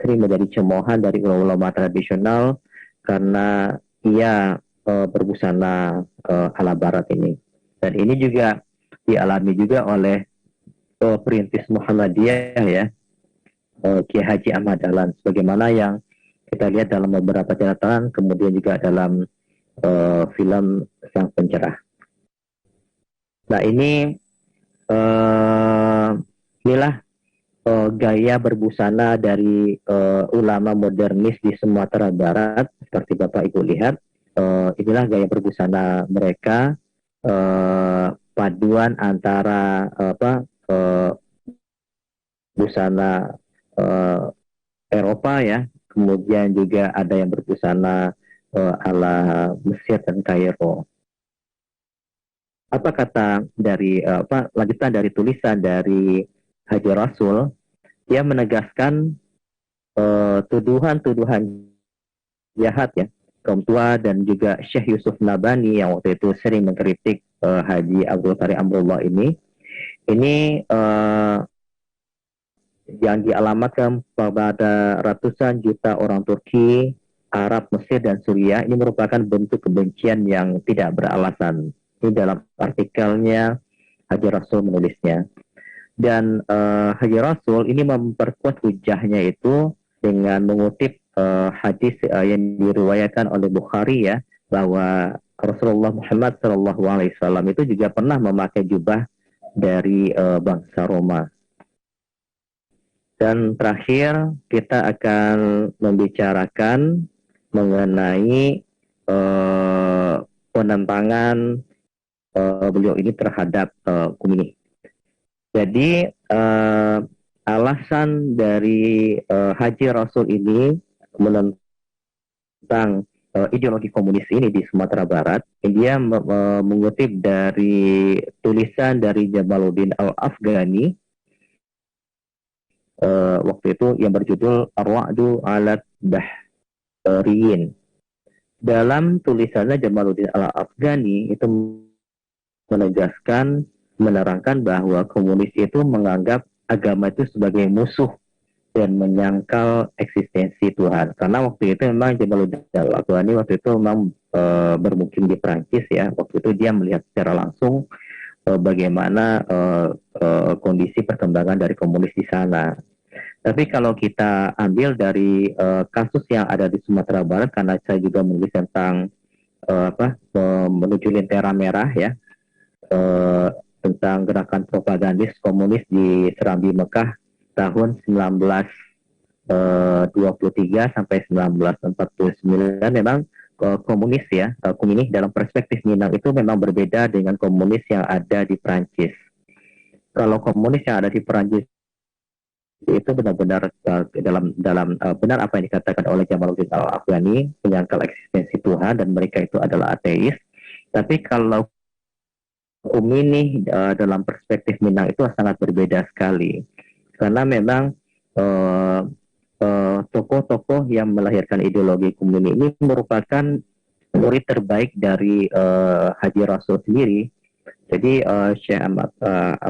sering menjadi cemoohan dari ulama-ulama tradisional karena ia berbusana ala barat ini. Dan ini juga dialami juga oleh perintis Muhammadiyah ya, Kiai Haji Ahmad Dahlan, sebagaimana yang kita lihat dalam beberapa catatan, kemudian juga dalam film Sang Pencerah. Nah ini inilah gaya berbusana dari ulama modernis di Sumatera Barat. Seperti Bapak Ibu lihat, inilah gaya berbusana mereka, paduan antara busana Eropa ya, kemudian juga ada yang berbusana ala Mesir dan Kairo. Apa kata dari lanjutan dari tulisan dari Haji Rasul? Dia menegaskan tuduhan-tuduhan jahat ya kaum tua dan juga Syekh Yusuf Nabhani yang waktu itu sering mengkritik Haji Abdul Karim Amrullah ini yang dialamatkan kepada ratusan juta orang Turki, Arab, Mesir, dan Suriah. Ini merupakan bentuk kebencian yang tidak beralasan. Ini dalam artikelnya Haji Rasul menulisnya. Dan Haji Rasul ini memperkuat hujahnya itu dengan mengutip hadis yang diriwayatkan oleh Bukhari ya, bahwa Rasulullah Muhammad SAW itu juga pernah memakai jubah dari bangsa Roma. Dan terakhir kita akan membicarakan mengenai penentangan beliau ini terhadap Khomeini. Jadi alasan dari Haji Rasul ini menentang ideologi komunis ini di Sumatera Barat, dia mengutip dari tulisan dari Jamaluddin Al-Afghani waktu itu yang berjudul Ar-Ra'du 'alat Bahriyin. Dalam tulisannya Jamaluddin Al-Afghani itu menerangkan bahwa komunis itu menganggap agama itu sebagai musuh dan menyangkal eksistensi Tuhan. Karena waktu itu memang Jamaluddin Al-Afghani waktu itu memang bermukim di Prancis ya. Waktu itu dia melihat secara langsung bagaimana kondisi perkembangan dari komunis di sana. Tapi kalau kita ambil dari kasus yang ada di Sumatera Barat, karena saya juga menulis tentang menuju lentera merah ya, tentang gerakan propagandis komunis di Serambi Mekah tahun 1923 sampai 1949, memang komunis ya, Khomeini dalam perspektif Minang itu memang berbeda dengan komunis yang ada di Prancis. Kalau komunis yang ada di Prancis itu benar-benar dalam benar apa yang dikatakan oleh Jamaluddin Al-Afghani, menyangkal eksistensi Tuhan dan mereka itu adalah ateis. Tapi kalau Khomeini dalam perspektif Minang itu sangat berbeda sekali, karena memang tokoh-tokoh yang melahirkan ideologi Khomeini ini merupakan murid terbaik dari Haji Rasul sendiri. Jadi Syekh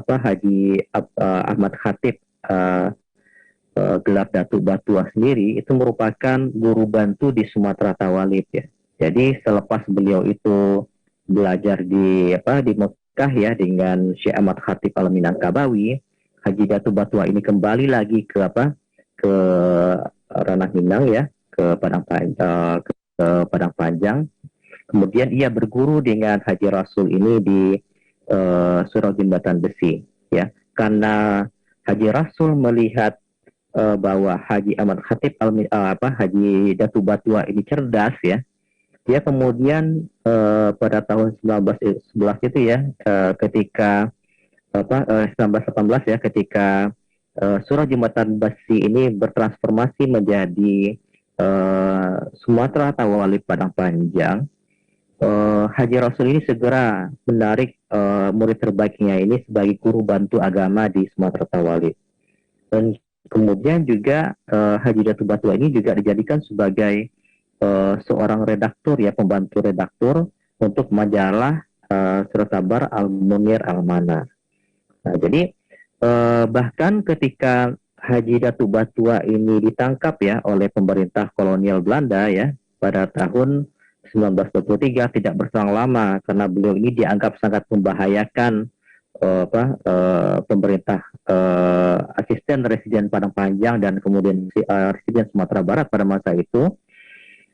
Haji Ahmad Khatib gelar Datuk Batua sendiri itu merupakan guru bantu di Sumatera Tawalib ya. Jadi selepas beliau itu belajar di Mekah ya dengan Syekh Ahmad Khatib Al-Minangkabawi, Haji Datuk Batua ini kembali lagi ke ranah Minang ya, ke Padang Panjang. Kemudian ia berguru dengan Haji Rasul ini di Surau Jembatan Besi ya. Karena Haji Rasul melihat bahwa Haji Ahmad Khatib Haji Datuk Batua ini cerdas ya. Dia kemudian pada tahun 1911 itu ya, ketika 1918 ya, ketika Surau Jembatan Besi ini bertransformasi menjadi Sumatera Tawalib Padang Panjang, Haji Rasul ini segera menarik murid terbaiknya ini sebagai guru bantu agama di Sumatera Tawalib. Dan kemudian juga Haji Datuk Batua ini juga dijadikan sebagai seorang redaktur ya, pembantu redaktur untuk majalah Surat Kabar Al-Munir Al-Mana. Nah, jadi bahkan ketika Haji Datuk Batua ini ditangkap ya oleh pemerintah kolonial Belanda ya pada tahun 1923, tidak berselang lama karena beliau ini dianggap sangat membahayakan pemerintah asisten residen Padang Panjang dan kemudian residen Sumatera Barat pada masa itu.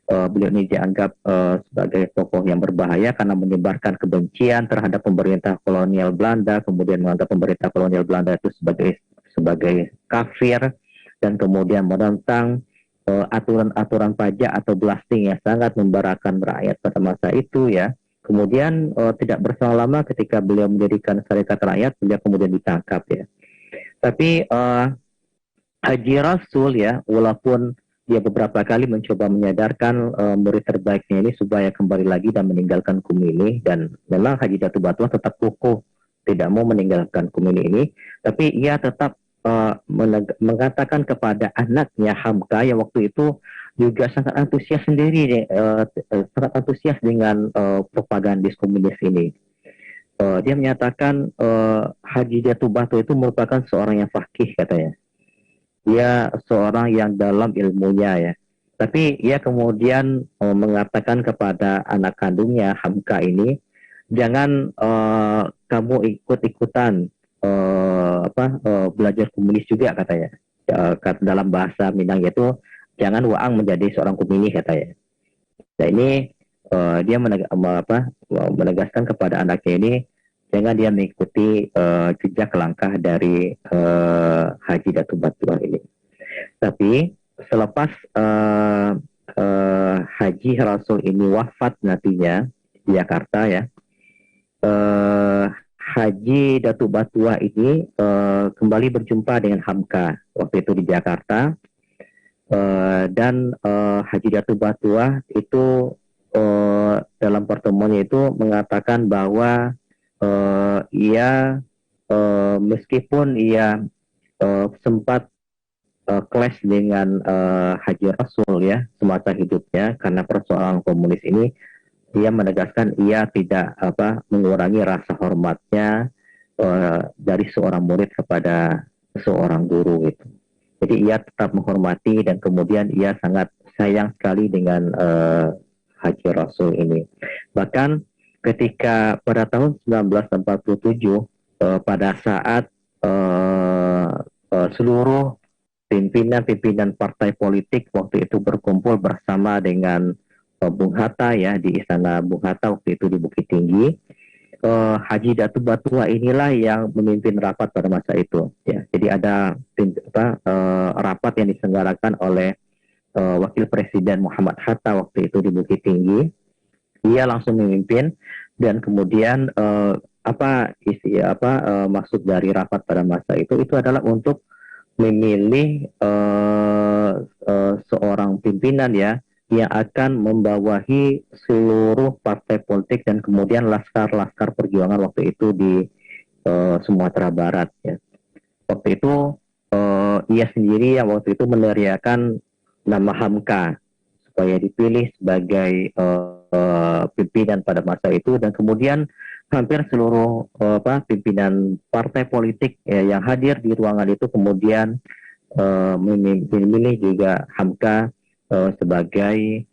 Beliau ini dianggap sebagai tokoh yang berbahaya karena menyebarkan kebencian terhadap pemerintah kolonial Belanda, kemudian menganggap pemerintah kolonial Belanda itu sebagai kafir, dan kemudian menentang aturan-aturan pajak atau blasting yang sangat membarakan rakyat pada masa itu ya. Kemudian tidak berselang lama ketika beliau mendirikan Sarekat Rakyat, beliau kemudian ditangkap ya. Tapi Haji Rasul ya, walaupun dia beberapa kali mencoba menyadarkan murid terbaiknya ini supaya kembali lagi dan meninggalkan Kumini, dan memang Haji Datuk Batua tetap kukuh tidak mau meninggalkan Kumini ini, tapi ia tetap mengatakan kepada anaknya Hamka yang waktu itu juga sangat antusias sendiri, sangat antusias dengan propagandis komunis ini. Dia menyatakan Haji Datuk Batua itu merupakan seorang yang faqih katanya. Dia seorang yang dalam ilmunya ya. Tapi ia kemudian mengatakan kepada anak kandungnya Hamka ini, jangan kamu ikut-ikutan belajar komunis juga katanya. Dalam bahasa Minang itu jangan waang menjadi seorang komunis katanya. Nah ini dia menegaskan kepada anaknya ini jangan dia mengikuti jejak langkah dari Haji Datuk Batua ini. Tapi selepas Haji Rasul ini wafat nantinya di Jakarta ya, Haji Datuk Batua ini kembali berjumpa dengan Hamka waktu itu di Jakarta, dan Haji Datuk Batua itu dalam pertemuannya itu mengatakan bahwa ia meskipun ia sempat clash dengan Haji Rasul ya semasa hidupnya karena persoalan komunis ini, ia menegaskan ia tidak mengurangi rasa hormatnya dari seorang murid kepada seorang guru gitu. Jadi ia tetap menghormati dan kemudian ia sangat sayang sekali dengan Haji Rasul ini. Bahkan ketika pada tahun 1947 pada saat seluruh pimpinan partai politik waktu itu berkumpul bersama dengan Bung Hatta ya di Istana Bung Hatta waktu itu di Bukit Tinggi, Haji Datuk Batua inilah yang memimpin rapat pada masa itu ya. Jadi ada rapat yang diselenggarakan oleh Wakil Presiden Muhammad Hatta waktu itu di Bukit Tinggi. Ia langsung memimpin dan kemudian maksud dari rapat pada masa itu adalah untuk memilih seorang pimpinan ya yang akan membawahi seluruh partai politik dan kemudian laskar perjuangan waktu itu di Sumatera Barat ya. Waktu itu ia sendiri yang waktu itu meneriakan nama Hamka supaya dipilih sebagai pimpinan pada masa itu, dan kemudian hampir seluruh pimpinan partai politik yang hadir di ruangan itu kemudian memilih juga Hamka sebagai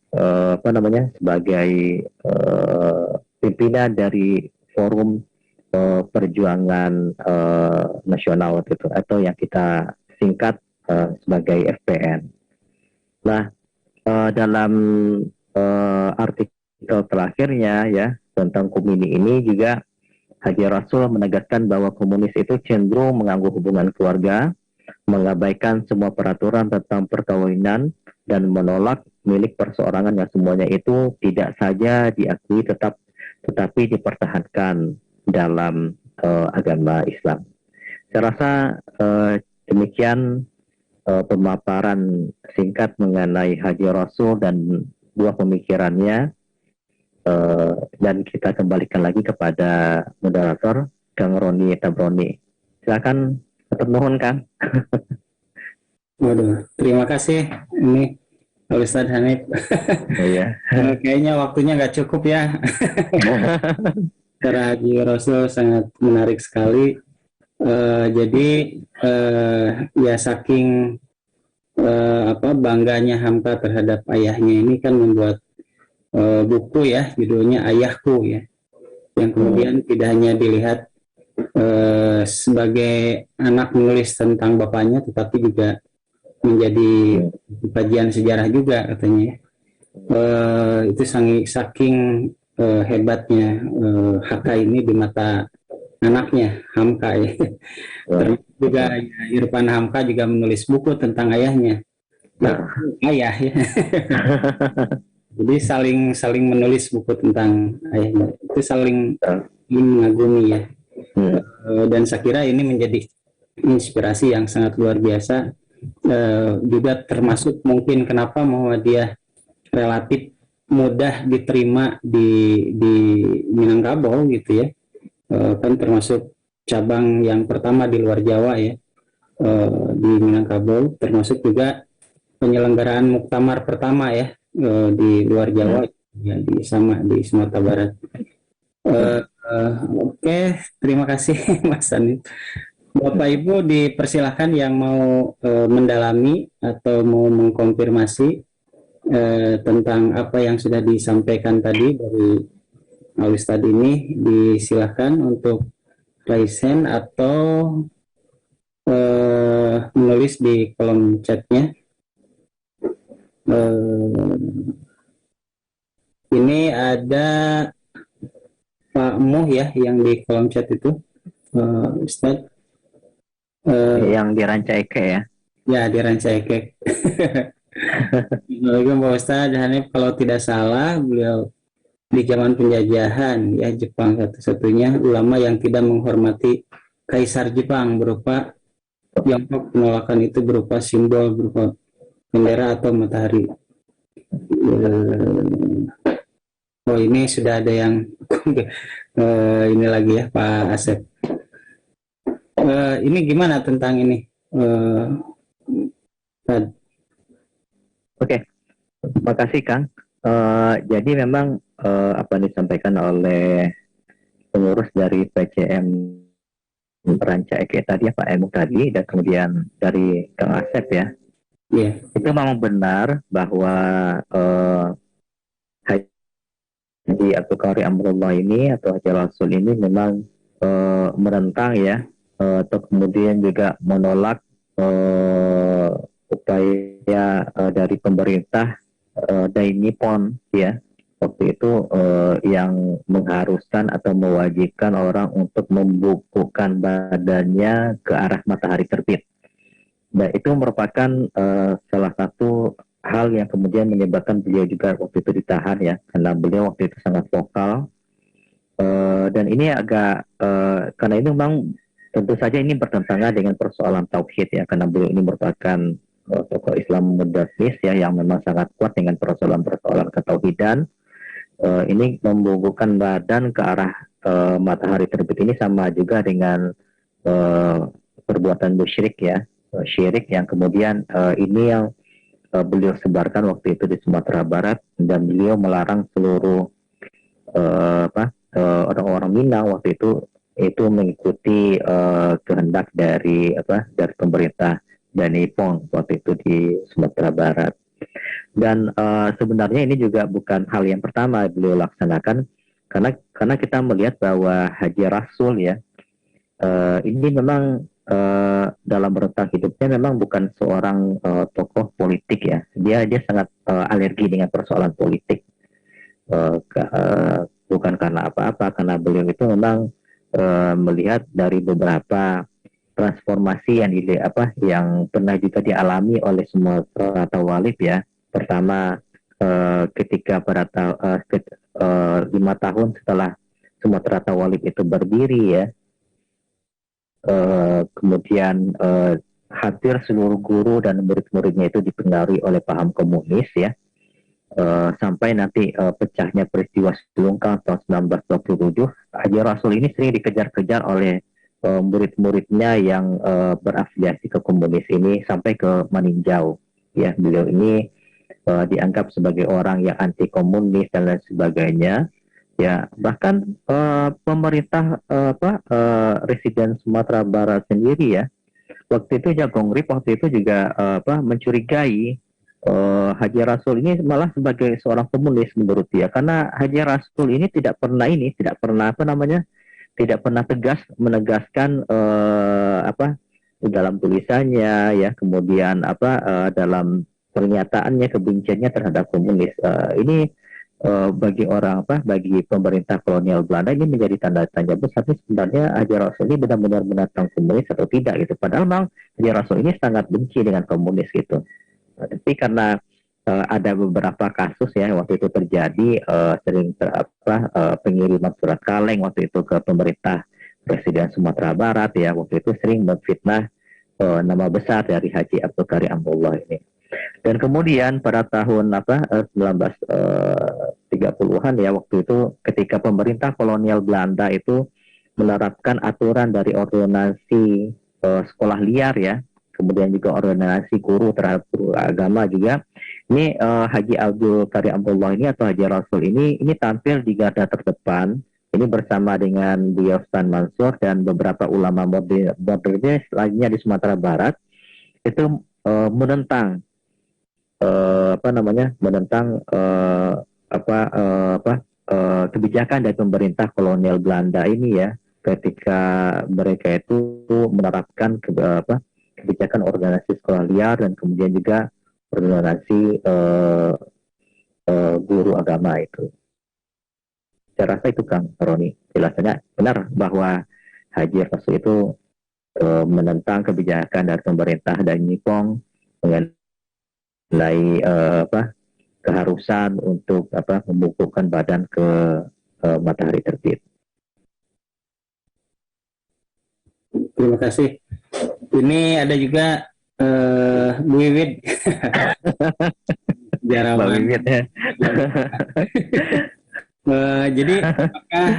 pimpinan dari forum perjuangan nasional waktu itu, atau yang kita singkat sebagai FPN. Nah, dalam artikel terakhirnya ya tentang Kumini ini juga Haji Rasul menegaskan bahwa komunis itu cenderung mengganggu hubungan keluarga, mengabaikan semua peraturan tentang perkawinan, dan menolak milik perseorangan yang semuanya itu tidak saja diakui tetapi dipertahankan dalam agama Islam. Saya rasa demikian pemaparan singkat mengenai Haji Rasul dan dua pemikirannya, dan kita kembalikan lagi kepada moderator Kang Roni Tabroni. Silakan, tetap mohon Kang.
Waduh, terima kasih ini Ustadz Hanif.
Iya.
Kayaknya waktunya nggak cukup ya. Cara Haji Rasul sangat menarik sekali. Jadi ya saking bangganya Hamka terhadap ayahnya ini kan membuat buku ya, judulnya Ayahku ya, yang kemudian tidak hanya dilihat sebagai anak menulis tentang bapaknya, tetapi juga menjadi kajian sejarah juga katanya. Itu saking hebatnya Haka ini di mata anaknya Hamka ya. Terus juga Irfan Hamka juga menulis buku tentang ayahnya. Ayah ya. Jadi saling menulis buku tentang ayahnya. Itu saling mengagumi ya. Dan saya kira ini menjadi inspirasi yang sangat luar biasa. Juga termasuk mungkin kenapa Muhammadiyah relatif mudah diterima di Minangkabau gitu ya. Kan termasuk cabang yang pertama di luar Jawa ya, di Minangkabau, termasuk juga penyelenggaraan muktamar pertama ya di luar Jawa ya, di Sumatera Barat. Oke, terima kasih Mas Anit. Bapak Ibu dipersilahkan yang mau mendalami atau mau mengkonfirmasi tentang apa yang sudah disampaikan tadi dari Al-Ustadz ini, disilahkan untuk raise hand atau menulis di kolom chatnya. Ini ada Pak Muh ya yang di kolom chat itu, Ustadz.
Yang di Rancaike ya?
Ya, di Rancaike. Assalamualaikum Pak Ustadz. Hanif, kalau tidak salah beliau di zaman penjajahan ya Jepang satu-satunya ulama yang tidak menghormati Kaisar Jepang, berupa Tiongkok penolakan itu berupa simbol, berupa bendera atau matahari. Oh, ini sudah ada yang ini lagi ya Pak Asep. Ini gimana tentang ini?
Oke, terima kasih Kang. Jadi memang apa yang disampaikan oleh pengurus dari PCM Rancaike tadi ya, Pak Emu tadi, dan kemudian dari Kang Asep ya, itu memang benar bahwa Haji Abdul Qari Amrullah ini atau Haji Rasul ini memang menentang ya, atau kemudian juga menolak upaya dari pemerintah Dai Nippon ya, waktu itu yang mengharuskan atau mewajibkan orang untuk membukukan badannya ke arah matahari terbit. Dan itu merupakan salah satu hal yang kemudian menyebabkan beliau juga waktu itu ditahan ya, karena beliau waktu itu sangat vokal. Dan ini agak karena ini memang tentu saja ini bertentangan dengan persoalan tauhid ya, karena beliau ini merupakan tokoh Islam modernis ya, yang memang sangat kuat dengan persoalan-persoalan ketauhidan. Ini membubuhkan badan ke arah matahari terbit ini sama juga dengan perbuatan musyrik ya, syirik yang kemudian ini yang beliau sebarkan waktu itu di Sumatera Barat, dan beliau melarang seluruh orang-orang Minang waktu itu mengikuti kehendak dari pemerintah dan Nippon waktu itu di Sumatera Barat. Dan sebenarnya ini juga bukan hal yang pertama beliau laksanakan, karena kita melihat bahwa Haji Rasul ya, ini memang dalam rentang hidupnya memang bukan seorang tokoh politik ya. Dia sangat alergi dengan persoalan politik. Bukan karena apa-apa, karena beliau itu memang melihat dari beberapa transformasi yang pernah juga dialami oleh semua Tawalib ya. Pertama ketika 5 tahun setelah Sumatera Tawalib itu berdiri ya, kemudian hampir seluruh guru dan murid-muridnya itu dipengaruhi oleh paham komunis ya, sampai nanti pecahnya peristiwa Sulungkang tahun 1927. Haji Rasul ini sering dikejar-kejar oleh murid-muridnya yang berafiliasi ke komunis ini sampai ke meninjau ya. Beliau ini dianggap sebagai orang yang anti komunis dan lain sebagainya. Ya, bahkan pemerintah Residen Sumatera Barat sendiri ya, waktu itu Jagongrip waktu itu juga mencurigai Haji Rasul ini malah sebagai seorang komunis menurut dia, karena Haji Rasul ini tidak pernah tidak pernah tegas menegaskan dalam tulisannya ya, kemudian dalam pernyataannya kebenciannya terhadap komunis. Ini bagi pemerintah kolonial Belanda ini menjadi tanda tanya besar nih, sebenarnya Haji Rasul ini benar-benar menentang komunis atau tidak gitu. Padahal memang Haji Rasul ini sangat benci dengan komunis gitu. Tapi karena ada beberapa kasus ya waktu itu terjadi, pengiriman surat kaleng waktu itu ke pemerintah Presiden Sumatera Barat ya, waktu itu sering memfitnah nama besar dari Haji Abdul Karim Amrullah ini. Dan kemudian pada tahun 1930-an ya, waktu itu ketika pemerintah kolonial Belanda itu menerapkan aturan dari ordonansi sekolah liar ya, kemudian juga ordonansi guru terhadap guru agama juga. Ini Haji Abdul Karim Amrullah ini atau Haji Rasul ini tampil di garda terdepan. Ini bersama dengan beliau Stan Mansur dan beberapa ulama modernis lainnya di Sumatera Barat itu menentang kebijakan dari pemerintah kolonial Belanda ini ya, ketika mereka itu menerapkan kebijakan organisasi sekolah liar dan kemudian juga organisasi guru agama itu. Saya rasa itu Kang Roni jelasnya benar bahwa Haji Rasul itu menentang kebijakan dari pemerintah dan Nipong mengenai keharusan untuk membukukan badan ke matahari terbit.
Terima kasih. Ini ada juga Bu Wiwid.
Mbak Wiwid ya.
Jadi apakah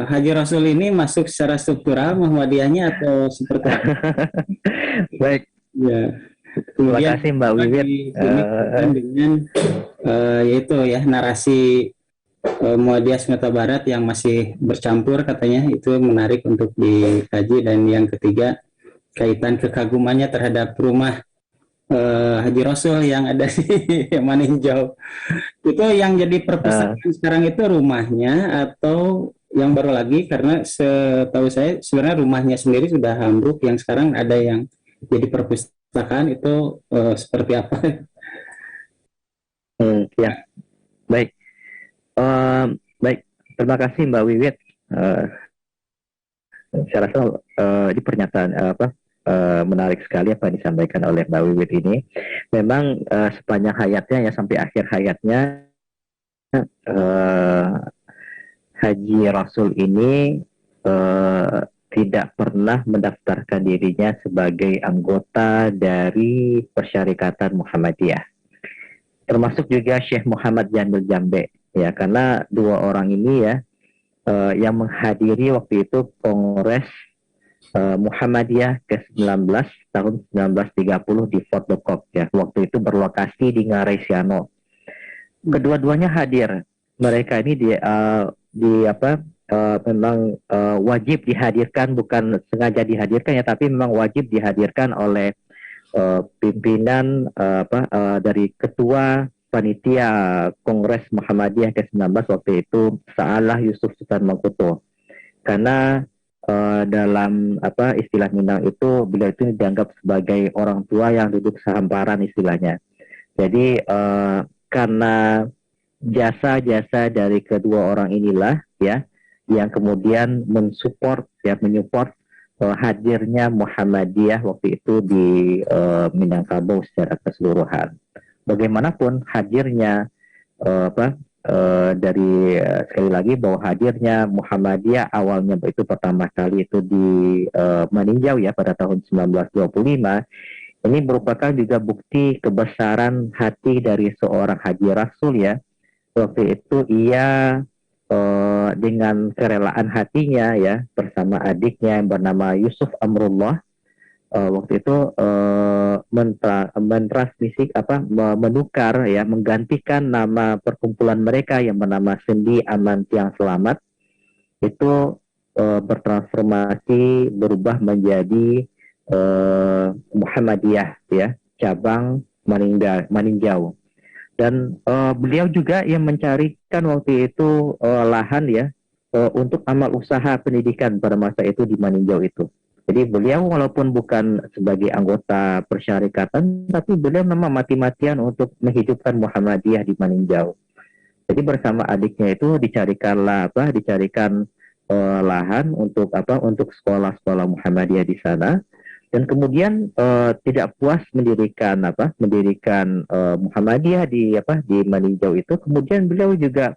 Haji Rasul ini masuk secara struktural Muhammadiyahnya atau seperti apa?
Baik.
Ya.
Terima kasih Mbak Wiwid.
Dengan yaitu ya narasi Muhammadiyah Sumatera Barat yang masih bercampur katanya, itu menarik untuk dikaji. Dan yang ketiga, kaitan kekagumannya terhadap rumah Haji Rasul yang ada di Maninjau. Itu yang jadi perpustakaan sekarang itu rumahnya atau yang baru lagi? Karena setahu saya sebenarnya rumahnya sendiri sudah ambruk, yang sekarang ada yang jadi perpustakaan itu seperti apa?
Ya, baik. Baik, terima kasih Mbak Wiwid. Saya rasa di pernyataan menarik sekali apa yang disampaikan oleh Mbak Wiwid ini. Memang sepanjang hayatnya ya, sampai akhir hayatnya Haji Rasul ini tidak pernah mendaftarkan dirinya sebagai anggota dari Persyarikatan Muhammadiyah. Termasuk juga Syekh Muhammad Jamil Jambe ya, karena dua orang ini ya yang menghadiri waktu itu Kongres Muhammadiyah ke-19 tahun 1930 di Fort de Kock ya. Waktu itu berlokasi di Ngarai Siano. Kedua-duanya hadir. Mereka ini memang wajib dihadirkan, bukan sengaja dihadirkan ya, tapi memang wajib dihadirkan oleh pimpinan dari ketua panitia Kongres Muhammadiyah ke-19 waktu itu, Sa'alah Yusuf Sultan Mangkuto. Karena dalam istilah Minang itu, beliau itu dianggap sebagai orang tua yang duduk sehamparan istilahnya. Jadi karena jasa-jasa dari kedua orang inilah ya yang kemudian menyupport hadirnya Muhammadiyah waktu itu di Minangkabau secara keseluruhan. Bagaimanapun hadirnya sekali lagi bahwa hadirnya Muhammadiyah awalnya itu pertama kali itu di Maninjau ya pada tahun 1925. Ini merupakan juga bukti kebesaran hati dari seorang Haji Rasul ya. Waktu itu ia dengan kerelaan hatinya ya bersama adiknya yang bernama Yusuf Amrullah waktu itu menukar ya, menggantikan nama perkumpulan mereka yang bernama Sendi Aman Tiang Selamat itu bertransformasi, berubah menjadi Muhammadiyah ya, cabang Maninjau. Dan beliau juga yang mencarikan waktu itu lahan ya untuk amal usaha pendidikan pada masa itu di Maninjau itu. Jadi beliau walaupun bukan sebagai anggota persyarikatan, tapi beliau memang mati-matian untuk menghidupkan Muhammadiyah di Maninjau. Jadi bersama adiknya itu dicarikan lahan untuk untuk sekolah-sekolah Muhammadiyah di sana. Dan kemudian tidak puas mendirikan Muhammadiyah di Maninjau itu, kemudian beliau juga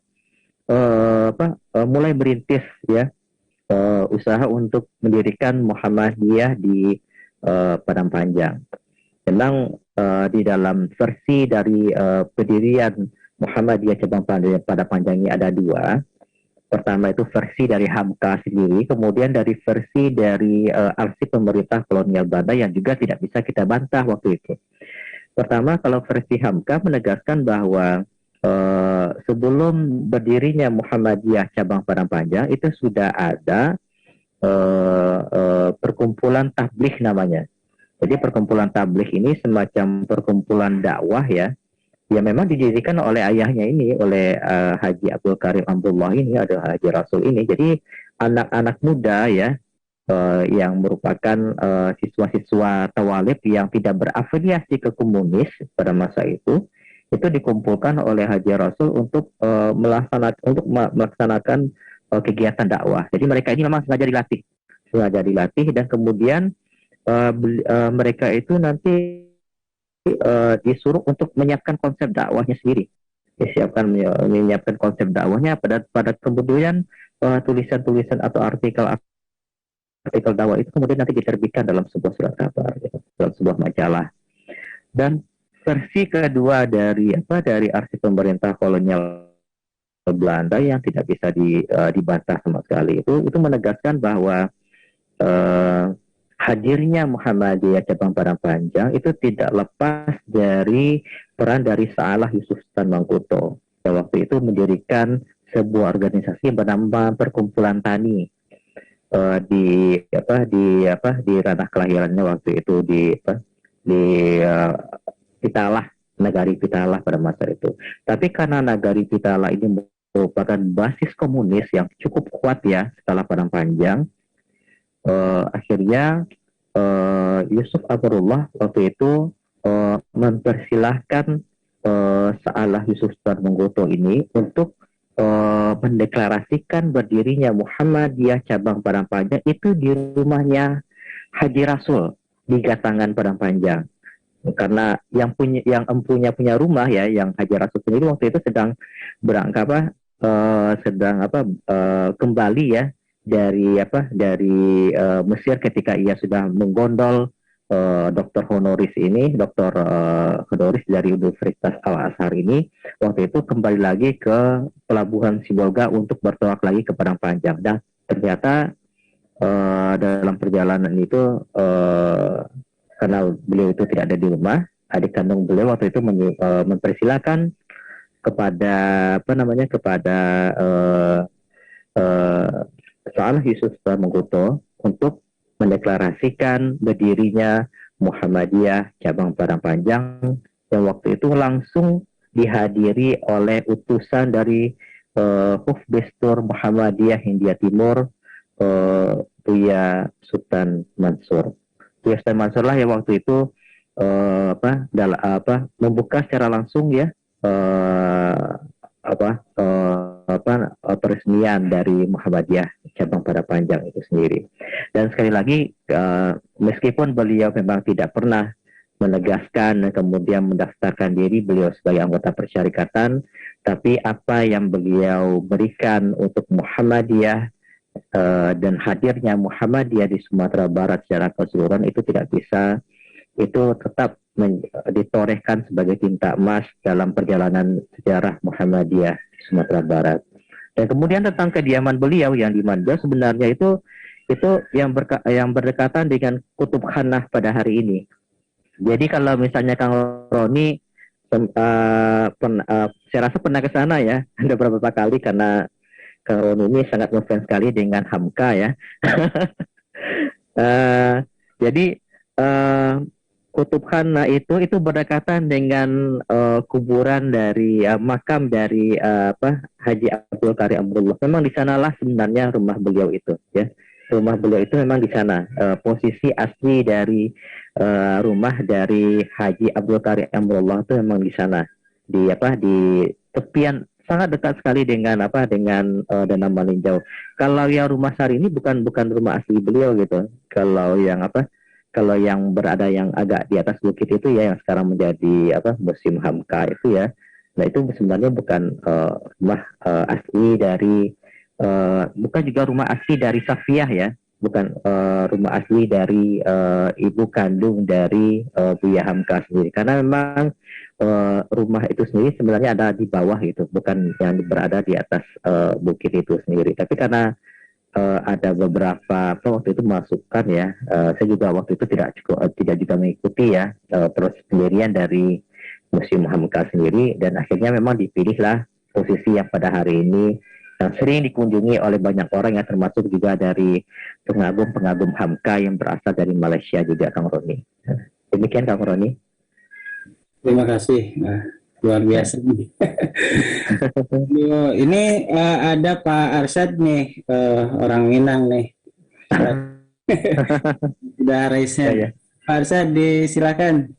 mulai merintis ya usaha untuk mendirikan Muhammadiyah di Padang Panjang. Memang di dalam versi dari pendirian Muhammadiyah cabang Padang Panjang ini ada dua. Pertama itu versi dari Hamka sendiri, kemudian dari versi dari arsip pemerintah kolonial Belanda yang juga tidak bisa kita bantah waktu itu. Pertama, kalau versi Hamka menegaskan bahwa sebelum berdirinya Muhammadiyah cabang Padang Panjang itu sudah ada perkumpulan tabligh namanya. Jadi perkumpulan tabligh ini semacam perkumpulan dakwah ya, yang memang didirikan oleh ayahnya ini, oleh Haji Abdul Karim Abdullah ini, ada Haji Rasul ini. Jadi anak-anak muda ya, yang merupakan siswa-siswa tawalib yang tidak berafiliasi ke komunis pada masa itu dikumpulkan oleh Haji Rasul untuk melaksanakan kegiatan dakwah. Jadi mereka ini memang sengaja dilatih dan kemudian mereka itu nanti disuruh untuk menyiapkan konsep dakwahnya sendiri, menyiapkan konsep dakwahnya pada kemudian tulisan-tulisan atau artikel dakwah itu kemudian nanti diterbitkan dalam sebuah surat kabar, dalam sebuah majalah. Dan versi kedua dari arsip pemerintah kolonial Belanda yang tidak bisa dibantah sama sekali itu menegaskan bahwa hadirnya Muhammadiyah cabang Padang Panjang itu tidak lepas dari peran dari Sa'alah Yusuf Sultan Mangkuto yang waktu itu mendirikan sebuah organisasi bernama Perkumpulan Tani di ranah kelahirannya waktu itu di Pitalah, Nagari Pitalah pada masa itu. Tapi karena Nagari Pitalah ini merupakan basis komunis yang cukup kuat ya setelah Padang Panjang, akhirnya Yusuf Abarullah waktu itu mempersilahkan Sa'alah Yusuf Sultan Mangkuto ini untuk mendeklarasikan berdirinya Muhammadiyah cabang Padang Panjang itu di rumahnya Haji Rasul di Gatangan Padang Panjang. Karena yang punya rumah ya, yang Haji Rasul sendiri waktu itu sedang kembali ya dari Mesir ketika ia sudah menggondol Dr. Honoris dari Universitas Al-Azhar ini waktu itu kembali lagi ke pelabuhan Sibolga untuk bertolak lagi ke Padang Panjang. Dan ternyata dalam perjalanan itu karena beliau itu tidak ada di rumah, adik kandung beliau waktu itu mempersilahkan kepada Sa'alah Yusuf Sultan Mangkuto untuk mendeklarasikan berdirinya Muhammadiyah cabang Padang Panjang yang waktu itu langsung dihadiri oleh utusan dari Hufbestur Muhammadiyah Hindia Timur, Buya Sultan Mansur. Buya Sultan Mansur lah yang waktu itu membuka secara langsung ya peresmian dari Muhammadiyah cabang Padang Panjang itu sendiri. Dan sekali lagi meskipun beliau memang tidak pernah menegaskan kemudian mendaftarkan diri beliau sebagai anggota persyarikatan, tapi apa yang beliau berikan untuk Muhammadiyah dan hadirnya Muhammadiyah di Sumatera Barat secara keseluruhan itu tidak bisa, itu tetap ditorehkan sebagai tinta emas dalam perjalanan sejarah Muhammadiyah di Sumatera Barat. Dan kemudian tentang kediaman beliau yang di Maninjau, sebenarnya itu itu yang berdekatan dengan Kutub Khanah pada hari ini. Jadi kalau misalnya Kang Roni, saya rasa pernah ke sana ya, ada beberapa kali karena Kang Roni ini sangat ngefans sekali dengan Hamka ya. Jadi Kutub Khana itu berdekatan dengan kuburan dari makam dari Haji Abdul Karim Amrullah. Memang di sanalah sebenarnya rumah beliau itu ya. Rumah beliau itu memang di sana. Posisi asli dari rumah dari Haji Abdul Karim Amrullah itu memang di sana. Di tepian sangat dekat sekali dengan Danau Malinjau. Kalau yang rumah Sari ini bukan rumah asli beliau gitu. Kalau yang berada yang agak di atas bukit itu ya, yang sekarang menjadi Museum Hamka itu ya. Nah itu sebenarnya bukan rumah asli dari bukan juga rumah asli dari Safiyah ya, bukan rumah asli dari ibu kandung dari Buya Hamka sendiri. Karena memang rumah itu sendiri sebenarnya ada di bawah gitu, bukan yang berada di atas bukit itu sendiri. Tapi karena ada beberapa waktu itu masukan ya, saya juga waktu itu tidak juga mengikuti ya proses pendirian dari Museum Hamka sendiri, dan akhirnya memang dipilihlah posisi yang pada hari ini yang sering dikunjungi oleh banyak orang, yang termasuk juga dari pengagum Hamka yang berasal dari Malaysia juga, Kang Roni. Demikian Kang Roni.
Terima kasih. Luar biasa. Ini ada Pak Arsyad nih, orang Minang nih. Sudah raise-nya.
Ya.
Pak Arsyad, disilakan.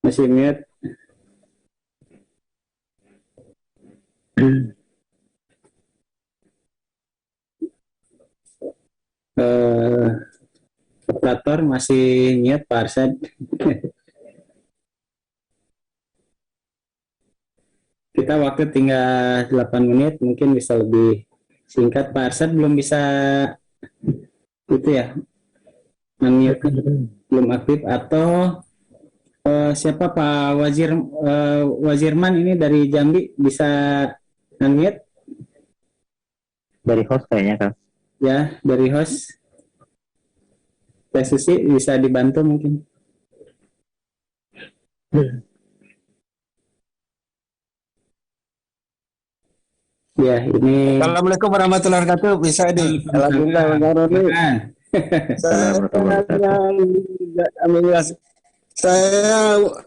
Masih mute. Operator masih mute Pak Arsyad. Kita waktu tinggal 8 menit, mungkin bisa lebih singkat. Pak Arsyad belum bisa itu ya, unmute, belum aktif. Atau siapa Pak Wazirman ini dari Jambi, bisa unmute?
Dari host kayaknya Kang.
Ya, dari host. Teh Susi bisa dibantu mungkin. Ya, ini.
Assalamualaikum warahmatullahi wabarakatuh. Bisa di. Alhamdulillah,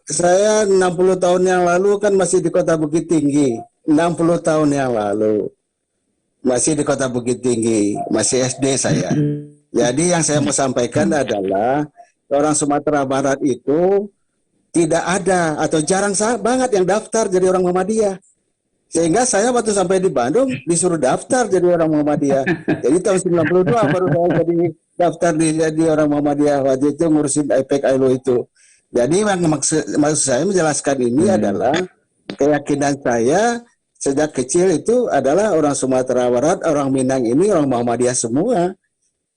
saya 60 tahun yang lalu kan masih di Kota Bukit Tinggi. 60 tahun yang lalu masih di Kota Bukit Tinggi, masih SD saya. Jadi yang saya mau sampaikan adalah orang Sumatera Barat itu tidak ada atau jarang banget yang daftar jadi orang Muhammadiyah. Sehingga saya waktu sampai di Bandung disuruh daftar jadi orang Muhammadiyah. Jadi tahun 92 baru saya jadi daftar jadi orang Muhammadiyah. Waktu itu ngurusin IPEC ILO itu. Jadi maksud saya menjelaskan ini adalah keyakinan saya sejak kecil itu adalah orang Sumatera Barat, orang Minang ini orang Muhammadiyah semua.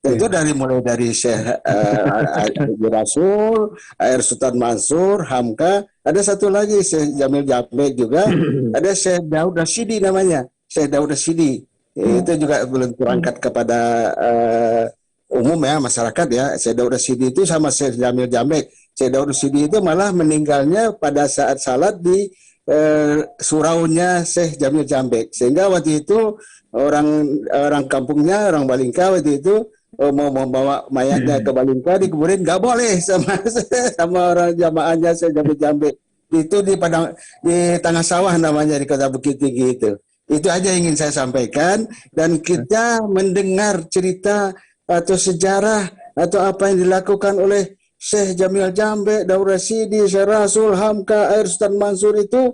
Itu mulai dari Syekh Rasul, Air Sultan Mansur, Hamka, ada satu lagi Syekh Jamil Jambek juga, ada Syekh Daud Rashidi namanya, Syekh Daud Rashidi. Itu juga belum terangkat kepada umum ya, masyarakat ya. Syekh Daud Rashidi itu sama Syekh Jamil Jambek. Syekh Daud Rashidi itu malah meninggalnya pada saat salat di suraunya Syekh Jamil Jambek. Sehingga waktu itu orang kampungnya, orang Balingka waktu itu mau membawa mayatnya ke Balingka dikuburin nggak boleh sama orang jamaahnya Syekh Jamil Jambek. Itu di tengah sawah namanya di Kota Bukit Tinggi itu. Itu aja yang ingin saya sampaikan, dan kita mendengar cerita atau sejarah atau apa yang dilakukan oleh Syekh Jamil Jambek, Daud Rashidi, Syekh Rasul, Hamka, Air Sultan Mansur itu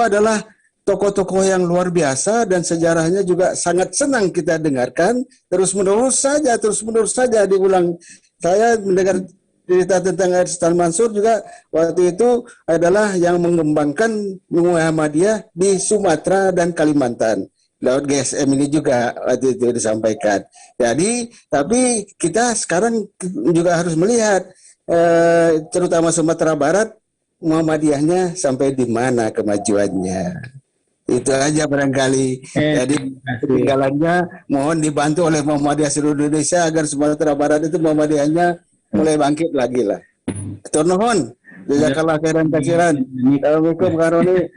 adalah tokoh-tokoh yang luar biasa, dan sejarahnya juga sangat senang kita dengarkan. Terus-menerus saja diulang. Saya mendengar cerita tentang Air Sultan Mansur juga waktu itu adalah yang mengembangkan Muhammadiyah di Sumatera dan Kalimantan. Laut GSM ini juga waktu itu disampaikan. Jadi, tapi kita sekarang juga harus melihat terutama Sumatera Barat, Muhammadiyahnya sampai di mana kemajuannya. Itu aja barangkali. Jadi ketinggalannya mohon dibantu oleh Muhammadiyah seluruh Indonesia agar Sumatera Barat itu Muhammadiyahnya mulai bangkit lagi lah. Atur nuhun. Jazakallah khairan katsiran. Assalamualaikum Karoni.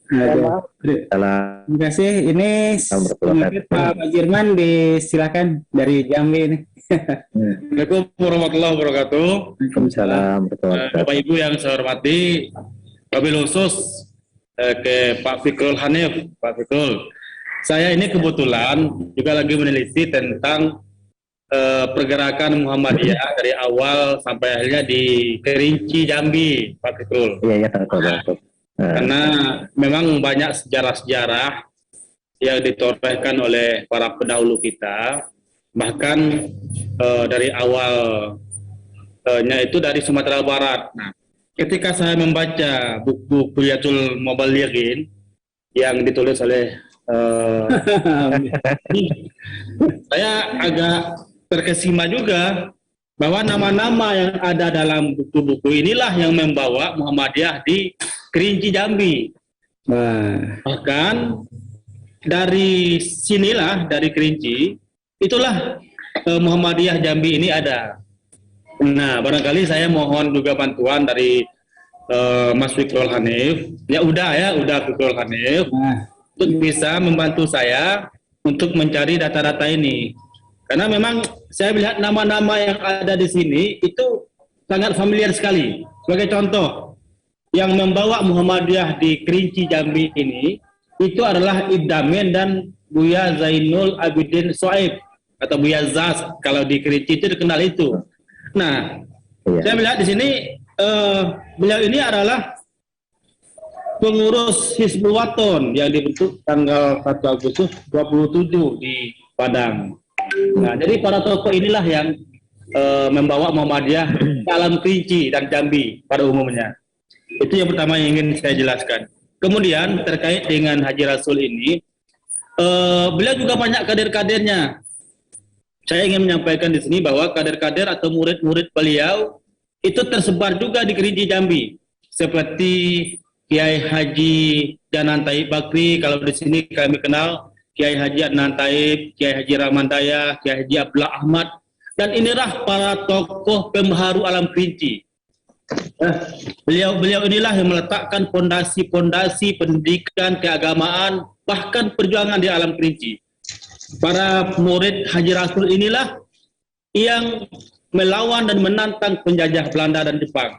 Terima kasih. Ini Pak Majirman disilakan dari Jambi ini.
Assalamualaikum warahmatullahi wabarakatuh.
Waalaikumsalam warahmatullahi wabarakatuh.
Bapak Ibu yang saya hormati, wabil khusus ke Pak Fikrul Hanif. Pak Fikrul, saya ini kebetulan juga lagi meneliti tentang pergerakan Muhammadiyah dari awal sampai akhirnya di Kerinci Jambi, Pak Fikrul.
Iya, tahu.
Karena memang banyak sejarah-sejarah yang ditorehkan oleh para pendahulu kita, bahkan dari awalnya itu dari Sumatera Barat. Nah, ketika saya membaca buku Kulliyatul Mubalighin yang ditulis oleh saya agak terkesima juga bahwa nama-nama yang ada dalam buku-buku inilah yang membawa Muhammadiyah di Kerinci Jambi. Bahkan dari sinilah, dari Kerinci, itulah Muhammadiyah Jambi ini ada. Nah, barangkali saya mohon juga bantuan dari Mas Fikrul Hanif. Udah Fikrul Hanif untuk bisa membantu saya untuk mencari data-data ini. Karena memang saya melihat nama-nama yang ada di sini itu sangat familiar sekali. Sebagai contoh, yang membawa Muhammadiyah di Kerinci Jambi ini itu adalah Ibdamin dan Buya Zainul Abidin Soaib atau Buya Zaz, kalau di Kerinci itu dikenal itu. Nah, saya melihat di sini beliau ini adalah pengurus Hizbul Waton yang dibentuk tanggal 1 Agustus 27 di Padang. Nah, jadi para tokoh inilah yang membawa Muhammadiyah ke alam Kerinci dan Jambi pada umumnya. Itu yang pertama yang ingin saya jelaskan. Kemudian terkait dengan Haji Rasul ini, beliau juga banyak kader-kadernya. Saya ingin menyampaikan di sini bahwa kader-kader atau murid-murid beliau itu tersebar juga di Kerinci Jambi. Seperti Kiai Haji Janan Taib Bakri, kalau di sini kami kenal Kiai Haji Adnan Taib, Kiai Haji Rahman Daya, Kiai Haji Abdullah Ahmad, dan inilah para tokoh pembaharu alam Kerinci. Beliau inilah yang meletakkan fondasi-fondasi pendidikan, keagamaan, bahkan perjuangan di alam Kerinci. Para murid Haji Rasul inilah yang melawan dan menantang penjajah Belanda dan Jepang.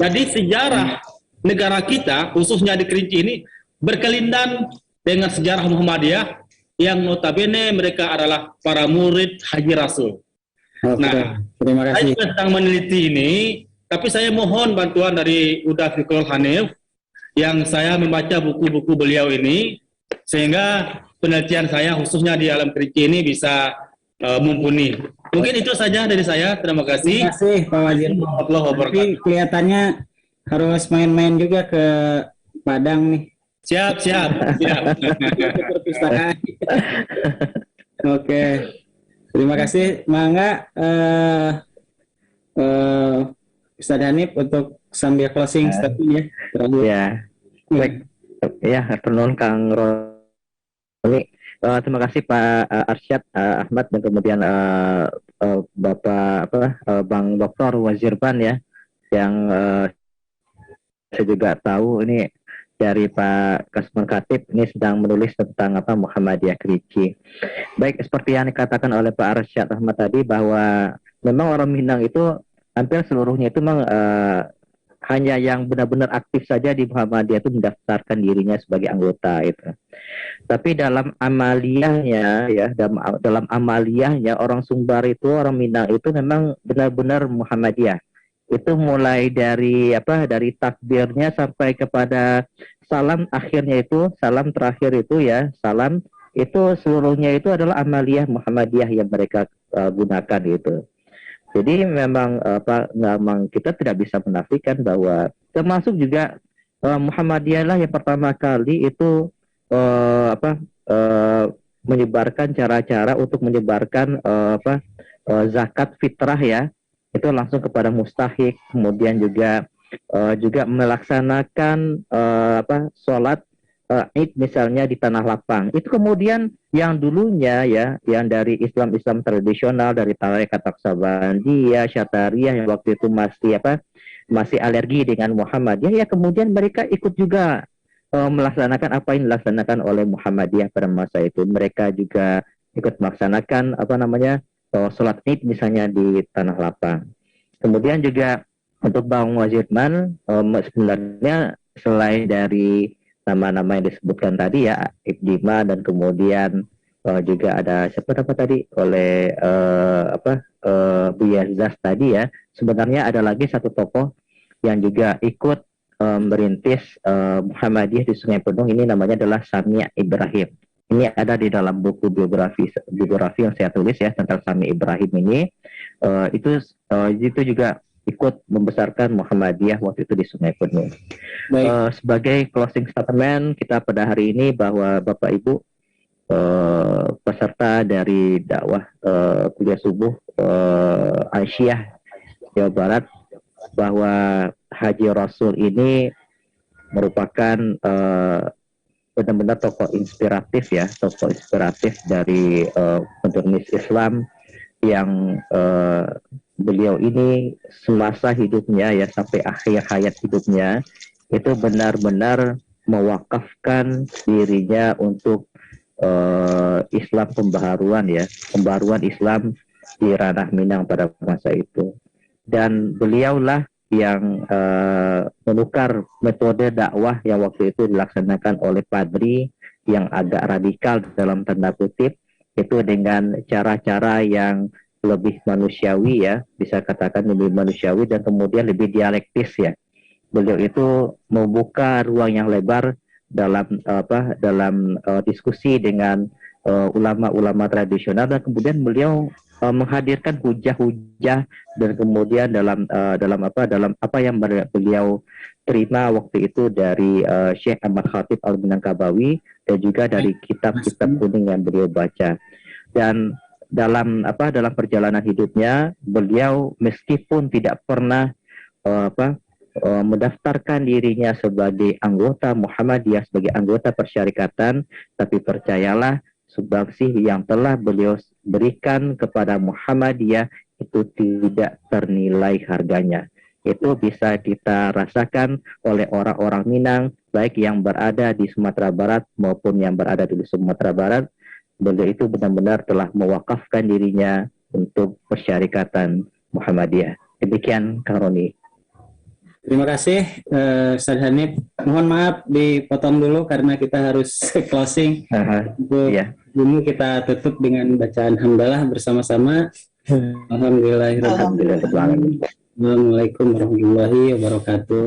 Jadi sejarah negara kita, khususnya di Kerinci ini, berkelindan dengan sejarah Muhammadiyah yang notabene mereka adalah para murid Haji Rasul. Nah, terima kasih. Saya sedang meneliti ini, tapi saya mohon bantuan dari Uda Fikrul Hanif yang saya membaca buku-buku beliau ini, sehingga penelitian saya khususnya di alam Kerinci ini bisa mumpuni. Mungkin itu saja dari saya. Terima kasih.
Terima kasih Pak Wazir. Tapi kelihatannya harus main-main juga ke Padang nih.
Siap.
Perpustakaan. Oke. Terima kasih. Mangga Ustaz Hanif untuk sambil closing statement ya. Terakhir.
Ya. Baik. Ya, turun Kang Roni. Terima kasih Pak Arsyad Ahmad dan kemudian Bapak Bang Dr. Wazirban ya, yang saya juga tahu ini dari Pak Kasman Khatib ini sedang menulis tentang Muhammadiyah Kerinci. Baik, seperti yang dikatakan oleh Pak Arsyad Ahmad tadi, bahwa memang orang Minang itu hampir seluruhnya itu memang hanya yang benar-benar aktif saja di Muhammadiyah itu mendaftarkan dirinya sebagai anggota itu. Tapi dalam amaliyahnya ya, dalam amaliyahnya orang Sumbar itu, orang Minang itu memang benar-benar Muhammadiyah. Itu mulai dari dari takbirnya sampai kepada salam akhirnya itu, salam terakhir itu ya, salam itu seluruhnya itu adalah amaliyah Muhammadiyah yang mereka gunakan itu. Jadi memang memang kita tidak bisa menafikan bahwa termasuk juga Muhammadiyah lah yang pertama kali itu menyebarkan cara-cara untuk menyebarkan zakat fitrah ya, itu langsung kepada mustahik, kemudian juga melaksanakan sholat Id misalnya di Tanah Lapang, itu kemudian yang dulunya ya, yang dari Islam tradisional, dari tarekat Naqsabandiyah, Syatariah yang waktu itu masih alergi dengan Muhammadiyah, ya kemudian mereka ikut juga melaksanakan apa yang dilaksanakan oleh Muhammadiyah pada masa itu. Mereka juga ikut melaksanakan sholat Id misalnya di Tanah Lapang. Kemudian juga untuk Bang Wazirman, sebenarnya selain dari nama-nama yang disebutkan tadi ya, Ibdima, dan kemudian juga ada siapa tadi oleh Buya Zaz tadi ya. Sebenarnya ada lagi satu tokoh yang juga ikut merintis Muhammadiyah di Sungai Penuh, ini namanya adalah Sami Ibrahim. Ini ada di dalam buku biografi yang saya tulis ya tentang Sami Ibrahim ini. Itu juga ikut membesarkan Muhammadiyah waktu itu di Sungai Penuh. Sebagai closing statement kita pada hari ini, bahwa Bapak Ibu peserta dari dakwah kuliah subuh Aisyah Jawa Barat, bahwa Haji Rasul ini merupakan benar-benar tokoh inspiratif dari modernis Islam, yang beliau ini semasa hidupnya ya sampai akhir hayat hidupnya itu benar-benar mewakafkan dirinya untuk Islam pembaharuan Islam di ranah Minang pada masa itu. Dan beliaulah yang menukar metode dakwah yang waktu itu dilaksanakan oleh Padri yang agak radikal dalam tanda kutip, itu dengan cara-cara yang lebih manusiawi ya, bisa katakan lebih manusiawi dan kemudian lebih dialektis ya. Beliau itu membuka ruang yang lebar dalam diskusi dengan ulama-ulama tradisional, dan kemudian beliau menghadirkan hujah-hujah, dan kemudian dalam apa yang beliau terima waktu itu dari Syekh Ahmad Khatib Al-Minangkabawi, dan juga dari kitab-kitab kuning yang beliau baca. Dan dalam perjalanan hidupnya, beliau meskipun tidak pernah mendaftarkan dirinya sebagai anggota Muhammadiyah, sebagai anggota persyarikatan, tapi percayalah, sumbangsi yang telah beliau berikan kepada Muhammadiyah itu tidak ternilai harganya. Itu bisa kita rasakan oleh orang-orang Minang, baik yang berada di Sumatera Barat maupun yang berada di Sumatera Barat. Beliau itu benar-benar telah mewakafkan dirinya untuk persyarikatan Muhammadiyah. Demikian Kang Roni.
Terima kasih Ustaz Hanif. Mohon maaf dipotong dulu karena kita harus closing. Dulu kita tutup dengan bacaan hamdalah bersama-sama. Alhamdulillahirabbil alamin. Assalamualaikum warahmatullahi wabarakatuh.